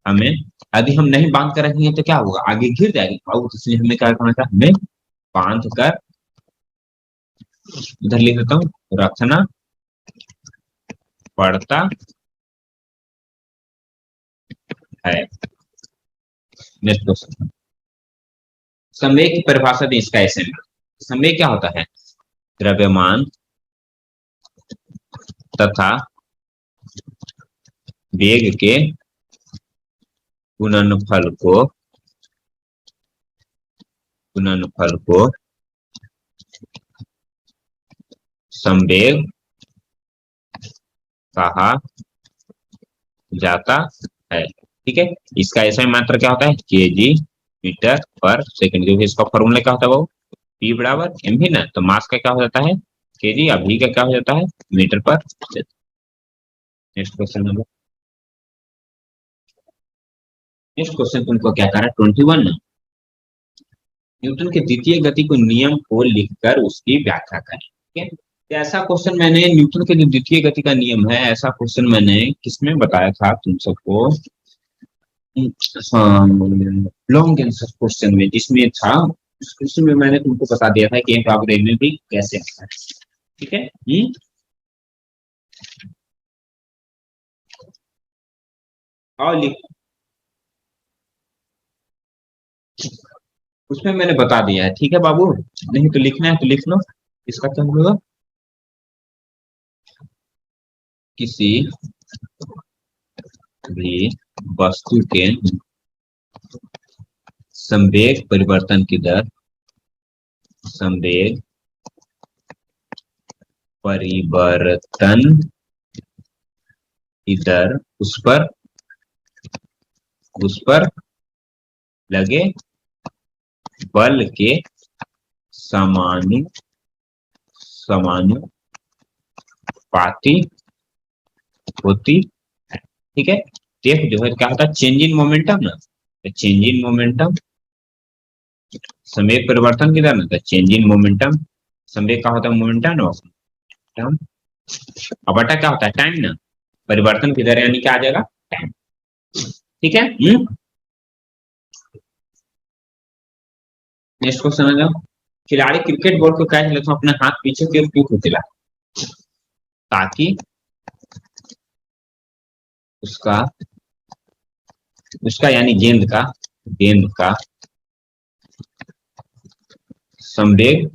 हमें, यदि हम नहीं बांध कर रखेंगे तो क्या होगा, आगे गिर जाएगी बाबू, इसलिए हमें क्या करना था, हमें बांध कर, इधर लिख देता हूँ, रखना पड़ता है। नेक्स्ट क्वेश्चन, संवेग की परिभाषा दी इसका ऐसे में। संवेग क्या होता है, द्रव्यमान तथा वेग के गुणनफल को संवेग कहा जाता है। ठीक है, इसका ऐसा मात्रा क्या होता है, केजी मीटर पर सेकंड, क्योंकि इसका फॉर्मूला क्या होता है वो, पी बराबर एम भी ना, तो मास का क्या हो जाता है, केजी, अभी का क्या हो जाता है, मीटर पर। Next question number, next question तुमको क्या करा, 21, न्यूटन के द्वितीय गति को नियम को लिखकर उसकी व्याख्या करें। ठीक है, तो ऐसा क्वेश्चन मैंने, न्यूटन के जो द्वितीय गति का नियम है, ऐसा क्वेश्चन मैंने किसमें बताया था तुम सबको, लॉन्ग आंसर क्वेश्चन में, जिसमें था, उस क्वेश्चन में मैंने तुमको बता दिया था कि में भी कैसे आता है। ठीक है, और लिख, उसमें मैंने बता दिया है। ठीक है बाबू, नहीं तो लिखना है तो लिख लो। इसका क्या होगा, किसी भी वस्तु के संवेग परिवर्तन की दर, संवेग परिवर्तन की दर उस पर लगे बल के समानुपाती होती है। ठीक है, देख जो है क्या होता है, चेंज इन मोमेंटम ना, तो चेंज इन मोमेंटम संवेग परिवर्तन की दर ना, तो चेंज इन मोमेंटम, संवेग का होता है मोमेंटम ना, मोमेंटम और बटा क्या होता है टाइम ना, परिवर्तन की दर यानी क्या आ जाएगा टाइम। ठीक है, नेक्स्ट क्वेश्चन आ जाओ। खिलाड़ी क्रिकेट बॉल को कैच लेते अपने हाथ पीछे की ओर क्यों खींचेगा, ताकि उसका उसका यानी गेंद का संवेग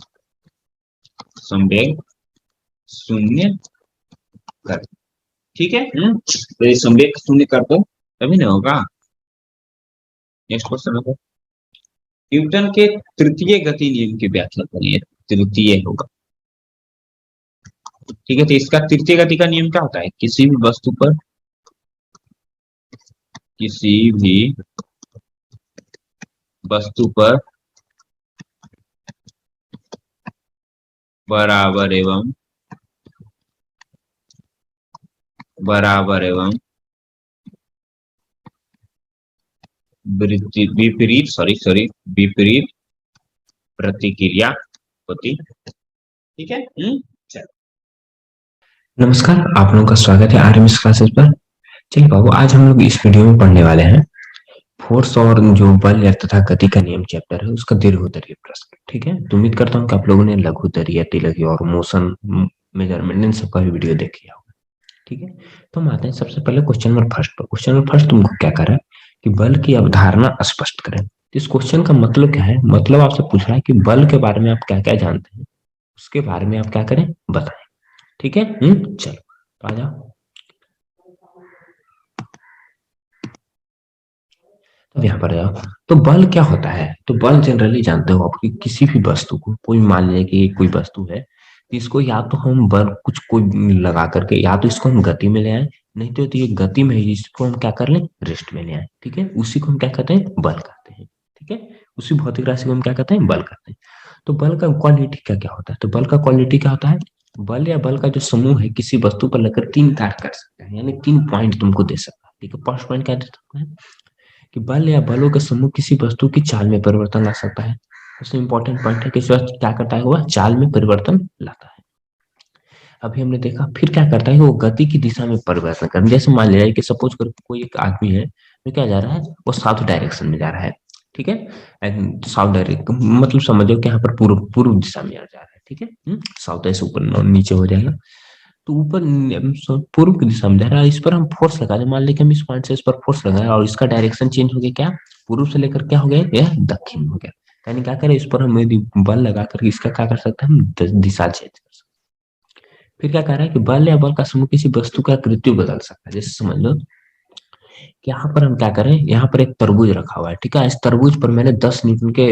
शून्य कर। ठीक है, तो ये संवेग शून्य कर दो तभी ना होगा। नेक्स्ट क्वेश्चन है, न्यूटन के तृतीय गति नियम की व्याख्या करिए, तृतीय होगा। ठीक है, तो इसका तृतीय गति का नियम क्या होता है, किसी भी वस्तु पर बराबर एवं विपरीत प्रतिक्रिया होती। ठीक है, नमस्कार, आप लोगों का स्वागत है आरएमएस क्लासेस पर। चलिए बाबू, आज हम लोग इस वीडियो में पढ़ने वाले हैं फोर्स और जो बल या तथा गति का नियम चैप्टर है उसका दीर्घोत्तरीय प्रश्न। ठीक है, तो उम्मीद करता हूँ कि आप लोगों ने लघुत्तरीय, तिलकी और मोशन मेजरमेंट इन सबका भी वीडियो देख लिया होगा। ठीक है, तो हम आते हैं सबसे पहले क्वेश्चन नंबर फर्स्ट पर। क्वेश्चन नंबर फर्स्ट तुमको क्या कर रहा है कि बल की अवधारणा स्पष्ट करें। इस क्वेश्चन का मतलब क्या है, मतलब आपसे पूछ रहा है कि बल के बारे में आप क्या क्या जानते हैं, उसके बारे में आप क्या करें बताएं। ठीक है, चलो तो आ जाओ। अब यहाँ पर जाओ, तो बल क्या होता है। तो बल जनरली जानते हो आपकी किसी भी वस्तु को, कोई मान लीजिए कि कोई वस्तु है, तो इसको या तो हम बल कुछ कोई लगा करके या तो इसको हम गति में ले आए, नहीं तो ये गति में है इसको हम क्या कर लें रेस्ट में ले आए। ठीक है, उसी को हम क्या कहते हैं बल कहते हैं। ठीक है, उसी भौतिक राशि को हम क्या कहते हैं बल कहते हैं। तो बल का क्वालिटी क्या क्या होता है, तो बल का क्वालिटी क्या होता है, बल या बल का जो समूह है किसी वस्तु पर लगकर तीन कार्य कर सकता है, यानी 3 पॉइंट तुमको दे सकता है। ठीक है, फर्स्ट पॉइंट क्या दे सकता है कि बल या बलों का समूह किसी वस्तु की चाल में परिवर्तन ला सकता है। सबसे इंपॉर्टेंट पॉइंट है कि क्या करता है वह चाल में परिवर्तन लाता है। अभी हमने देखा फिर क्या करता है वो गति की दिशा में परिवर्तन करता है। जैसे मान लिया कि सपोज कर कोई एक आदमी है जो क्या जा रहा है, वो साउथ डायरेक्शन में जा रहा है। ठीक है, एंड साउथ डायरेक्ट मतलब समझो कि यहाँ पर पूर्व पूर्व दिशा में जा रहा है। ठीक है, साउथ ऐसे ऊपर नीचे हो जाएगा, तो ऊपर पूर्व की दिशा में जा रहा है। इस पर हम फोर्स लगा दें, मान लें कि हम इस पॉइंट से इस पर फोर्स लगाए और इसका डायरेक्शन चेंज हो गया, क्या पूर्व से लेकर क्या हो गया यह दक्षिण हो गया। यानी क्या करें, इस पर हम यदि बल लगा कर इसका क्या कर सकते हैं हम दिशा चेंज कर सकते हैं। फिर क्या कह रहा है कि बल या बल का समूह किसी वस्तु का कृत्य बदल सकता है। जैसे समझ लो कि यहाँ पर हम क्या करें, यहाँ पर एक तरबूज रखा हुआ है। ठीक है, इस तरबूज पर मैंने 10 न्यूटन के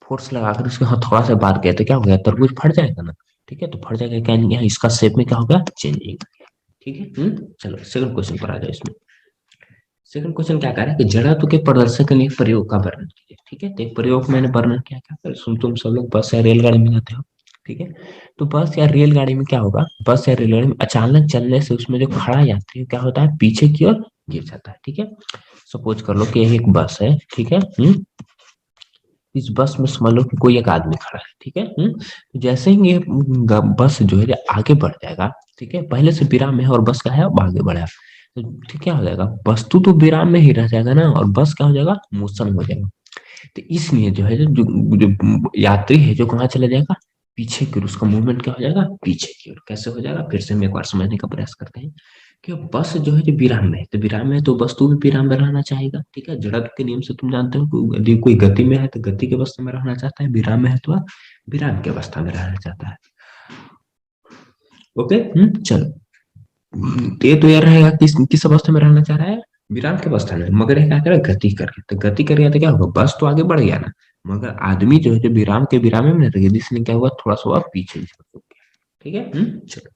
फोर्स लगाकर उसके हथौड़ा से बात किया तो क्या हो गया, तरबूज फट जाएगा ना। ठीक है, तो फट जाएगा क्या, यहाँ इसका शेप में क्या होगा चेंजिंग। ठीक है, चलो सेकंड क्वेश्चन पर आ जाओ। इसमें सेकंड क्वेश्चन क्या कह रहा है कि जड़त्व के प्रदर्शन के लिए प्रयोग का वर्णन कीजिए। ठीक है, तो एक प्रयोग मैंने वर्णन किया, क्या सुन तुम सब लोग बस या रेलगाड़ी में जाते हो। ठीक है, तो बस या रेलगाड़ी में क्या होगा, बस या रेलगाड़ी में अचानक चलने से उसमें जो खड़ा यात्री है क्या होता है पीछे की ओर गिर जाता है। ठीक है, सपोज कर लो कि एक बस है। ठीक है, इस बस में समझ लो कि कोई एक आदमी खड़ा है। ठीक है, तो जैसे ही ये बस जो है ये आगे बढ़ जाएगा, ठीक है, पहले से विराम में है और बस का है अब आगे बढ़ा, तो ठीक क्या हो जाएगा, वस्तु तो विराम में ही रह जाएगा ना और बस क्या हो जाएगा मोशन हो जाएगा। तो इसलिए जो है जो यात्री है जो कहाँ चला जाएगा पीछे की ओर, उसका मूवमेंट क्या हो जाएगा पीछे की ओर। कैसे हो जाएगा, फिर से हम एक बार समझने का प्रयास करते हैं कि बस जो है जो विराम में है, तो विराम में है तो वस्तु भी विराम में रहना चाहेगा। ठीक है, जड़त्व के नियम से तुम जानते हो कि यदि कोई गति में है तो गति की अवस्था में रहना चाहता है, विराम में है तो विराम की अवस्था में रहना चाहता है। ओके, चलो, ये तो यार रहेगा किस किस अवस्था में रहना चाह रहा है, विराम की अवस्था में, मगर ये क्या करे गति करके, तो गति करेगा तो क्या होगा, बस तो आगे बढ़ गया ना, मगर आदमी जो है जो विराम के विराम में नहीं रहे, इसलिए क्या हुआ थोड़ा सा हुआ पीछे झुक गया। ठीक है, चलो।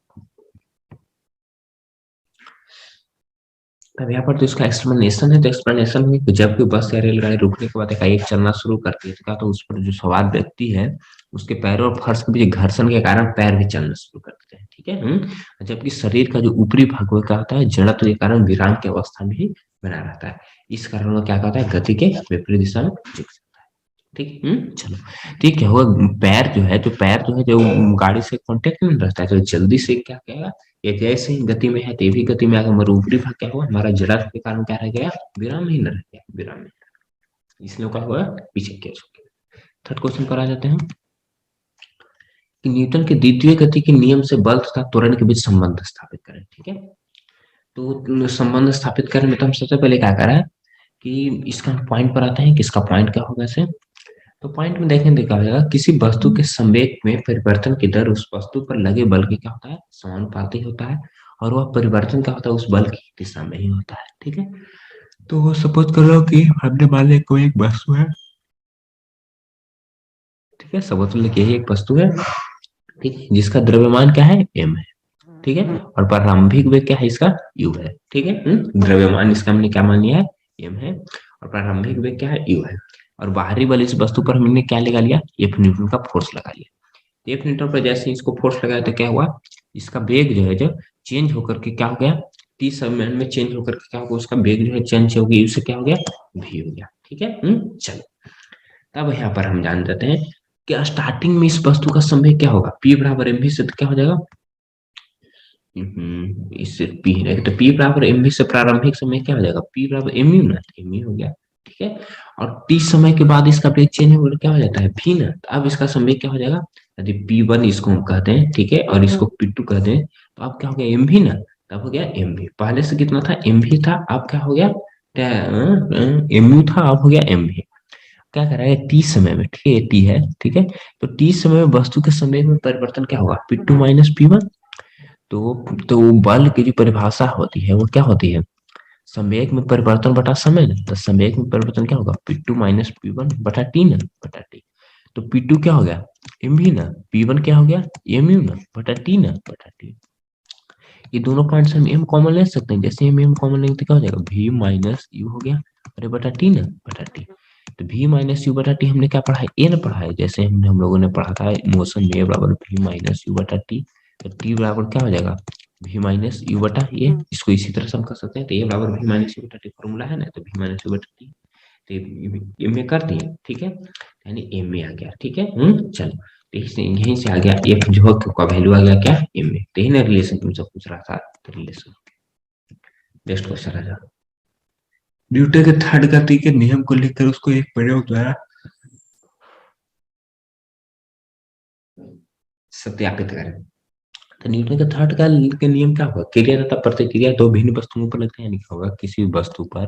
तब यहाँ पर तो इसका एक्सप्लेनेशन है, तो एक्सप्लेनेशन में कि जब कोई बस या रेलगाड़ी रुकने के बाद एकाएक चलना शुरू करती है तो क्या, तो उस पर जो सवार व्यक्ति है उसके पैरों और फर्श के बीच घर्षण के कारण पैर भी चलना शुरू कर देते हैं। ठीक है, जबकि शरीर का जो ऊपरी भाग वो क्या होता है, जड़त्व के कारण विराम की अवस्था में ही बना रहता है। इस कारण वो क्या कहता है, गति के विपरीत दिशा में झुक जाता है। ठीक, चलो। ठीक है, वो पैर जो है जो गाड़ी से कांटेक्ट में रहता है तो जल्दी से क्या कहेगा, ये जैसे ही गति में है तो ये भी गति में आएगा, हमारा ऊपरी भाग क्या हुआ, हमारा जड़ा के कारण क्या रह गया, विराम ही न रह गया, विराम में, इसलिए क्या हुआ पीछे के। थर्ड क्वेश्चन पर आ जाते हैं कि न्यूटन के द्वितीय गति के नियम से बल तथा त्वरण के बीच संबंध स्थापित करें। ठीक है, तो संबंध स्थापित करने में तो हम सबसे पहले क्या करा है कि इसका पॉइंट पर आते हैं कि इसका पॉइंट क्या होगा ऐसे। तो पॉइंट में देखने देखा जाएगा किसी वस्तु के संवेग में परिवर्तन की दर उस वस्तु पर लगे बल के क्या होता है, समानुपाती होता है, और वह परिवर्तन क्या होता है उस बल की दिशा में ही होता है। ठीक है, तो सपोज करो कि हमने मान लिया कोई एक वस्तु है। ठीक है, सपोज कर लो कि यही एक वस्तु है, ठीक है, जिसका द्रव्यमान क्या है, m है। ठीक है, और प्रारंभिक वेग क्या है इसका, u है। ठीक है, द्रव्यमान इसका हमने क्या मान लिया है, m है, और प्रारंभिक वेग क्या है, u है, और बाहरी बल इस वस्तु पर हमने क्या लगा लिया, f न्यूटन का फोर्स लगा लिया। f न्यूटन पर जैसे इसको फोर्स लगाया तो क्या हुआ, इसका वेग जो है जब चेंज होकर के क्या हो गया, टी समय में चेंज होकर के क्या होगा, उसका वेग जो है चेंज हो गया, उससे क्या हो गया, v हो गया। ठीक है, चलो। तब यहाँ पर हम जान जाते हैं कि स्टार्टिंग में इस वस्तु का समय क्या होगा, p बराबर mv से तो क्या हो जाएगा, इससे p है तो p बराबर mv से प्रारंभिक समय क्या हो जाएगा, p बराबर mu ना, mu हो गया। ठीक है, और t समय के बाद इसका वेग चेंज होकर क्या हो जाता है, v ना, तो अब इसका समय क्या हो जाएगा, यदि p1 इसको हम कहते हैं, ठीक है, और इसको p2 कहते हैं, तो अब क्या हो गया, mv ना, तब हो गया mv, पहले से कितना था, mv था, अब क्या हो गया, mu था, अब हो गया mv। क्या करेगा टी समय में, ठीक है, टी है, ठीक है, तो टी समय में वस्तु के समय में परिवर्तन क्या होगा, p2 माइनस p1। तो बल की जो परिभाषा होती है वो क्या होती है, संवेग में परिवर्तन बटा समय ना, तो संवेग में परिवर्तन क्या होगा, p2 माइनस p1 बटा टी ना, बटा टी। तो p2 क्या हो गया, mv ना, p1 क्या हो गया, mu ना, बटा टी ना, बटा टी। ये दोनों पॉइंट्स हम m कॉमन ले सकते हैं, जैसे हम m कॉमन लेंगे तो क्या हो जाएगा, v माइनस यू हो गया, अरे बटा टी ना, बटा टी। तो v माइनस यू बटा टी हमने क्या पढ़ा है, ए ना पढ़ा है, जैसे हमने हम लोगों ने पढ़ा था मोशन में बराबर v माइनस यू बटा टी, तो टी बराबर क्या हो जाएगा, v माइनस यू बटा ये, इसको इसी तरह से हम कर सकते हैं, तो ये बराबर v माइनस यू बटा टी फॉर्मूला है ना, तो v माइनस यू बटा टी, तो ये में कर दिए। ठीक है, यानी एम में आ गया। ठीक है, चलो, तो यहीं से आ गया एफ जो का वैल्यू आ गया क्या, एम में, तो यही ना रिलेशन तुमसे पूछ रहा था, तो रिलेशन। नेक्स्ट क्वेश्चन आ जाओ। न्यूटन के थर्ड गति के नियम को लेकर उसको एक प्रयोग द्वारा सत्यापित करें। तो न्यूटन के थर्ड का के नियम क्या होगा, क्रिया तथा प्रतिक्रिया दो भिन्न वस्तुओं पर लगते हैं, यानी क्या होगा, किसी भी वस्तु पर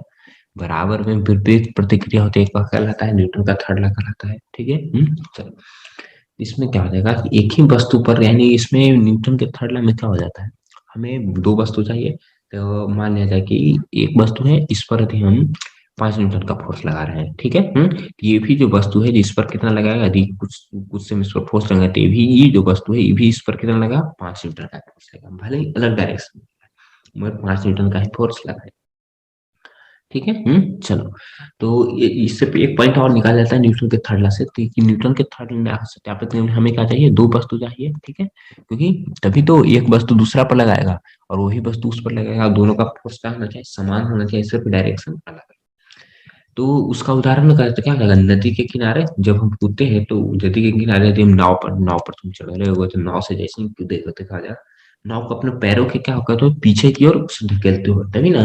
बराबर में विपरीत प्रतिक्रिया होती है, एक कहलाता है न्यूटन का थर्ड लॉ कहलाता है। ठीक है, चलो, इसमें क्या हो जाएगा कि एक ही वस्तु पर, यानी इसमें न्यूटन के थर्ड लॉ में क्या हो जाता है, हमें दो वस्तु चाहिए, तो मान लिया जाए कि एक वस्तु है, इस पर यदि हम 5 न्यूटन का फोर्स लगा रहे हैं, ठीक है, ये भी जो वस्तु है जिस पर कितना लगाएगा, यदि कुछ कुछ से हम इस पर फोर्स लगाए तो ये भी, ये जो वस्तु है ये भी इस पर कितना लगा, 5 न्यूटन का फोर्स लगा, भले ही अलग डायरेक्शन में, मगर 5 न्यूटन का ही फोर्स लगा है। ठीक है, चलो, तो इससे एक पॉइंट और निकाला जाता है न्यूटन के थर्ड लॉ से, तो कि न्यूटन के थर्ड लॉ सत्यापित करने में हमें क्या चाहिए, दो वस्तु चाहिए। ठीक है, क्योंकि तभी तो एक वस्तु दूसरा पर लगाएगा और वही वस्तु उस पर लगाएगा, दोनों का फोर्स क्या होना चाहिए, समान होना चाहिए, सिर्फ डायरेक्शन अलग है। तो उसका उदाहरण का तो क्या लगा, नदी के किनारे जब हम कूदते हैं, तो नदी के किनारे यदि हम नाव पर तुम चढ़ रहे हो, तो नाव से जैसे ही कूदे होते कहा जा, नाव को अपने पैरों के क्या होगा, तो पीछे की ओर धकेलते हो, तभी ना,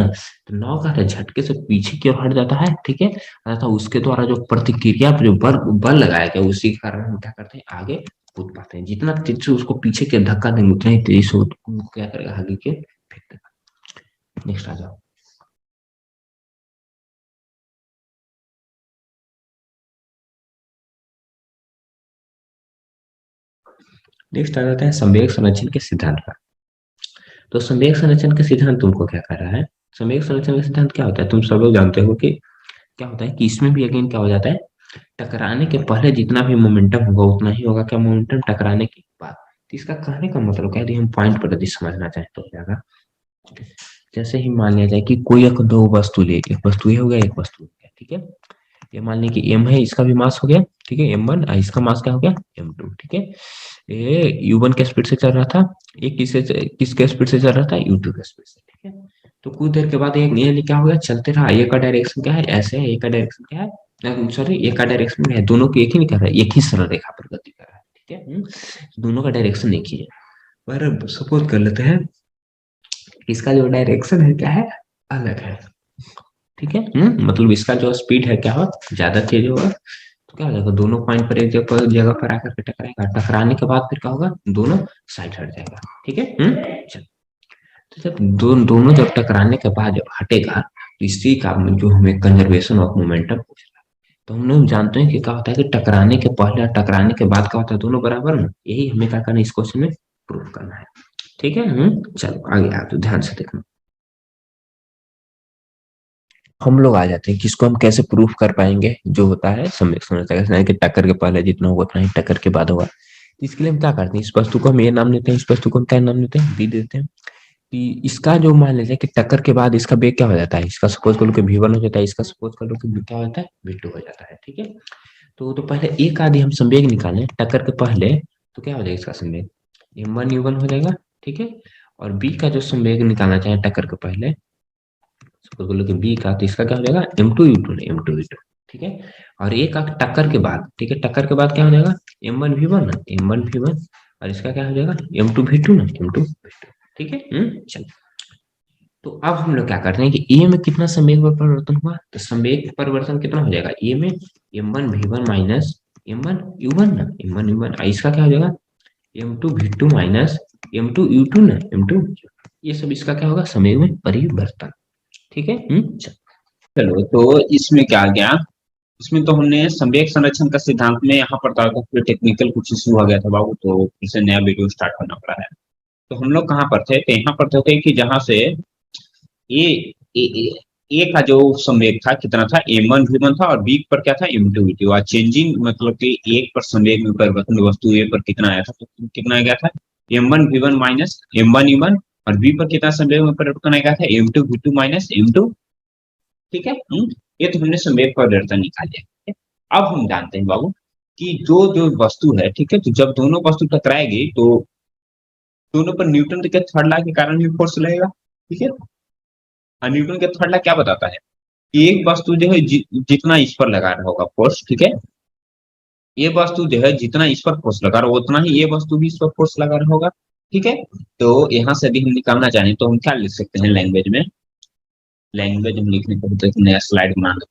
तो नाव का झटके से पीछे की ओर हट जाता है। ठीक है, अर्थात उसके द्वारा जो प्रतिक्रिया जो बल बल लगाया गया, उसी के कारण हम क्या करते हैं, आगे कूद पाते हैं, जितना तेज से उसको पीछे के धक्का देंगे उतना ही तेजी से वो क्या करेगा, आगे के फेंक देगा। नेक्स्ट आ जाओ। नेक्स्ट आ जाता है संवेग संरक्षण के सिद्धांत पर। तो संवेग संरक्षण के सिद्धांत तुमको क्या कर रहा है, संवेग संरक्षण का सिद्धांत क्या होता है, तुम सब लोग जानते हो कि क्या होता है कि इसमें भी अगेन क्या हो जाता है, टकराने के पहले जितना भी मोमेंटम होगा उतना ही होगा क्या मोमेंटम टकराने के बाद। तो इसका कहने का मतलब क्या है, यदि हम पॉइंट पर यदि समझना चाहें तो हो जाएगा, जैसे ही मान लिया जाए कि कोई एक दो वस्तु ले, एक वस्तु ये हो गया, एक वस्तु हो गया, ठीक है। ये मान लें कि एम है, इसका भी मास हो गया, ठीक है, M1, इसका मास क्या हो गया, M2, ठीक है। ये U1 के स्पीड से चल रहा था, ये किसके स्पीड से चल रहा था, U2 के स्पीड से, ठीक है। तो कुछ देर के बाद एक ये क्या हो गया, चलते रहा, ये का डायरेक्शन क्या है, ऐसे है, ये का डायरेक्शन क्या है, सॉरी, ये का डायरेक्शन क्या है, दोनों की एक ही नहीं कर रहा है, एक ही सरल रेखा पर गति कर रहा है, ठीक है। दोनों का डायरेक्शन एक ही है। पर सपोज कर लेते हैं इसका जो डायरेक्शन है क्या है, अलग है, ठीक है। मतलब इसका जो स्पीड है क्या होगा, ज्यादा तेज होगा, तो क्या हो जाएगा, दोनों पॉइंट पर एक जगह पर आकर के टकराएगा, टकराने के बाद फिर क्या होगा, दोनों साइड हट जाएगा, ठीक है। चलो, तो जब दोनों जब टकराने के बाद जब हटेगा, तो इसी का जो हमें कंजर्वेशन ऑफ मोमेंटम पूछ रहा है। तो हम लोग जानते हैं कि क्या होता है कि टकराने के पहले और टकराने के बाद क्या होता है, दोनों बराबर ना, यही हमें क्या करना है इस क्वेश्चन में प्रूव करना है, ठीक है। चलो आगे आप तो ध्यान से देखना, हम लोग आ जाते हैं कि इसको हम कैसे प्रूफ कर पाएंगे, जो होता है सम्यक संरचना कि टक्कर के पहले जितना होगा उतना ही टक्कर के बाद होगा। तो इसके लिए हम क्या करते हैं, इस वस्तु को हम ये नाम देते हैं, इस वस्तु को हम क्या नाम देते हैं, बी देते हैं। कि इसका जो मान लेते हैं कि टक्कर के बाद इसका वेग क्या हो जाता है, इसका सपोज कर लो कि V1 हो जाता है, इसका सपोज कर लो कि क्या होता है, V2 हो जाता है, ठीक है। तो पहले एक आदि हम संवेग निकालें टक्कर के पहले, तो क्या हो जाएगा इसका संवेग, M1U1 हो जाएगा, ठीक है। और बी का जो संवेग निकालना चाहे टक्कर के पहले, सपोज कर लो कि बी का, तो इसका क्या हो जाएगा, M2U2 नहीं, M2V2, ठीक है। और एक का टक्कर के बाद, ठीक है, टक्कर के बाद क्या हो जाएगा, M1V1 ना, M1V1, और इसका क्या हो जाएगा, M2V2 ना, M2V2, ठीक है। चलो, तो अब हम लोग क्या करते हैं कि ए में कितना संवेग परिवर्तन हुआ, तो संवेग परिवर्तन कितना हो जाएगा ए में, M1V1 माइनस M1U1 ना, M1U1, इसका क्या हो जाएगा, M2V2 माइनस M2U2 ना, M2, ये सब इसका क्या होगा, संवेग में परिवर्तन, ठीक है। चलो, तो इसमें क्या आ गया, इसमें तो हमने संवेग संरक्षण का सिद्धांत में यहाँ पर था, तो फिर टेक्निकल कुछ इशू हो गया था बाबू, तो फिर से नया वीडियो स्टार्ट करना पड़ा है। तो हम लोग कहाँ पर थे, तो यहाँ पर थे कि जहां से ए ए, ए, ए का जो संवेग था कितना था, M1V1 था, और बी पर क्या था, M2V2, और चेंजिंग मतलब कि एक पर संवेग में परिवर्तन वस्तु ए पर कितना आया था, तो कितना आ गया था, M1V1 माइनस M1U1, और बी पर कितना संवेग में परिवर्तन आ गया था, M2V2 माइनस M2, ठीक है। ये तो हमने संवेग परिवर्तन निकाल लिया, ठीक है। अब हम जानते हैं बाबू कि जो जो वस्तु है, ठीक है, तो जब दोनों वस्तु टकराएगी तो दोनों पर न्यूटन के थर्ड लॉ के कारण ही फोर्स लगेगा, ठीक है। और न्यूटन के थर्ड लॉ क्या बताता है कि एक वस्तु जो है जितना इस पर लगा रहा होगा फोर्स, ठीक है, ये वस्तु जो है जितना इस पर फोर्स लगा रहा होगा उतना ही ये वस्तु भी इस पर फोर्स लगा रहा होगा, ठीक है। तो यहाँ से भी हम निकालना चाहें तो हम क्या लिख सकते हैं लैंग्वेज में, लैंग्वेज में लिखने को तो एक नया स्लाइड बना दो,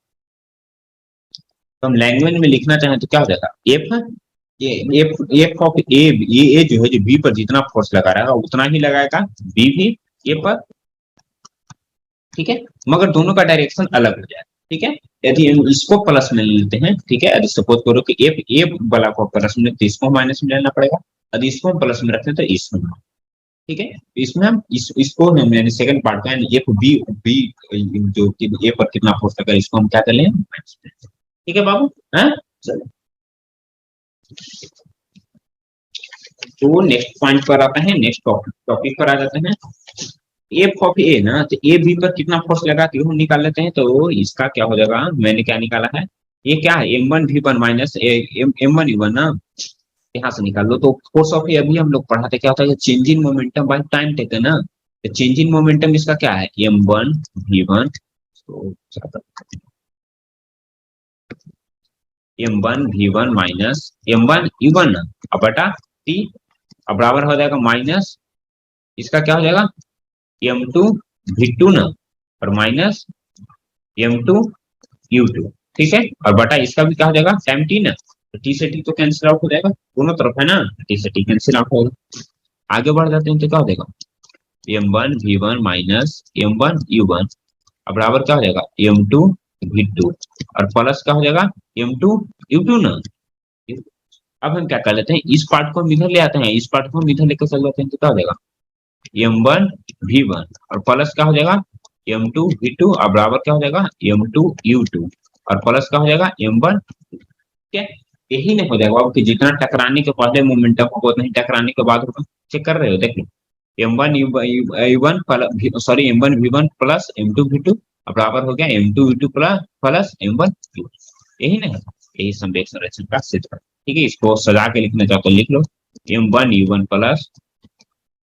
तो हम लैंग्वेज में लिखना चाहें तो क्या हो जाएगा, एफ है, ये एफ ऑफ ए, ये जो है जो बी पर जितना फोर्स लगा रहा है उतना ही लगाएगा बी भी ए पर, ठीक है, मगर दोनों का डायरेक्शन अलग हो जाए, ठीक है। यदि हम इसको प्लस में लेते हैं, ठीक है, यदि सपोज करो कि एफ ए वाला को प्लस में, तो इसको माइनस में लेना पड़ेगा, यदि इसको हम प्लस में रखते हैं तो इसको, ठीक है। तो इसमें हम इसको हम यानी सेकंड पार्ट का एफ बी बी जो कि ए पर कितना फोर्स लगा इसको हम क्या कर लें, ठीक है बाबू, है। चलो, तो नेक्स्ट पॉइंट पर आते हैं, नेक्स्ट टॉपिक पर आ जाते हैं। एफ ऑफ ए ना, तो ए बी पर कितना फोर्स लगा कि हम निकाल लेते हैं, तो इसका क्या हो जाएगा, मैंने क्या निकाला है, ये क्या है, M1V1 माइनस M1U1 ना, यहाँ से निकाल लो। तो फोर्स ऑफ ए अभी हम लोग पढ़ाते क्या होता है, change in momentum by time taken ना, तो चेंज इन मोमेंटम इसका क्या है, M1V1, तो M1V1 माइनस M1U1 ना, अब बटा T, अब बराबर हो जाएगा माइनस, इसका क्या हो जाएगा M2V2 ना, और माइनस M2U2, ठीक है, और बटा इसका भी क्या हो जाएगा टाइम T ना, तो T से T तो कैंसिल आउट हो जाएगा, दोनों तरफ है ना, T से T कैंसिल आउट होगा। आगे बढ़ जाते हैं तो क्या हो जाएगा, M1V1 माइनस M1U1, अब बराबर क्या हो जाएगा M2V2, और प्लस क्या हो जाएगा M2U2 ना। अब हम क्या कर लेते हैं, इस पार्ट को हम इधर ले आते हैं, इस पार्ट को हम इधर लेकर चल जाते हैं, तो क्या हो जाएगा M1V1, और प्लस क्या हो जाएगा m2v2 और बराबर क्या हो जाएगा m2u2 और प्लस क्या हो जाएगा m1। ठीक है, यही नहीं हो जाएगा बाबू कि जितना टकराने के पहले मोमेंटम होगा उतना ही टकराने के बाद होगा। चेक कर रहे हो, देख लो, m1 sorry m1v1 plus m2v2 और बराबर हो गया m2v2 प्लस m1। यही नहीं, यही संवेग संरक्षण का सिद्धांत। ठीक है, इसको सजा के लिखना चाहो तो लिख लो m1u1 प्लस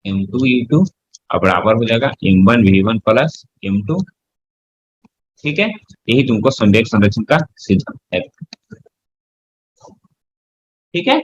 m2u2 और बराबर हो जाएगा m1v1 प्लस m2। ठीक है, यही तुमको संवेग संरक्षण का सिद्धांत है। ठीक है।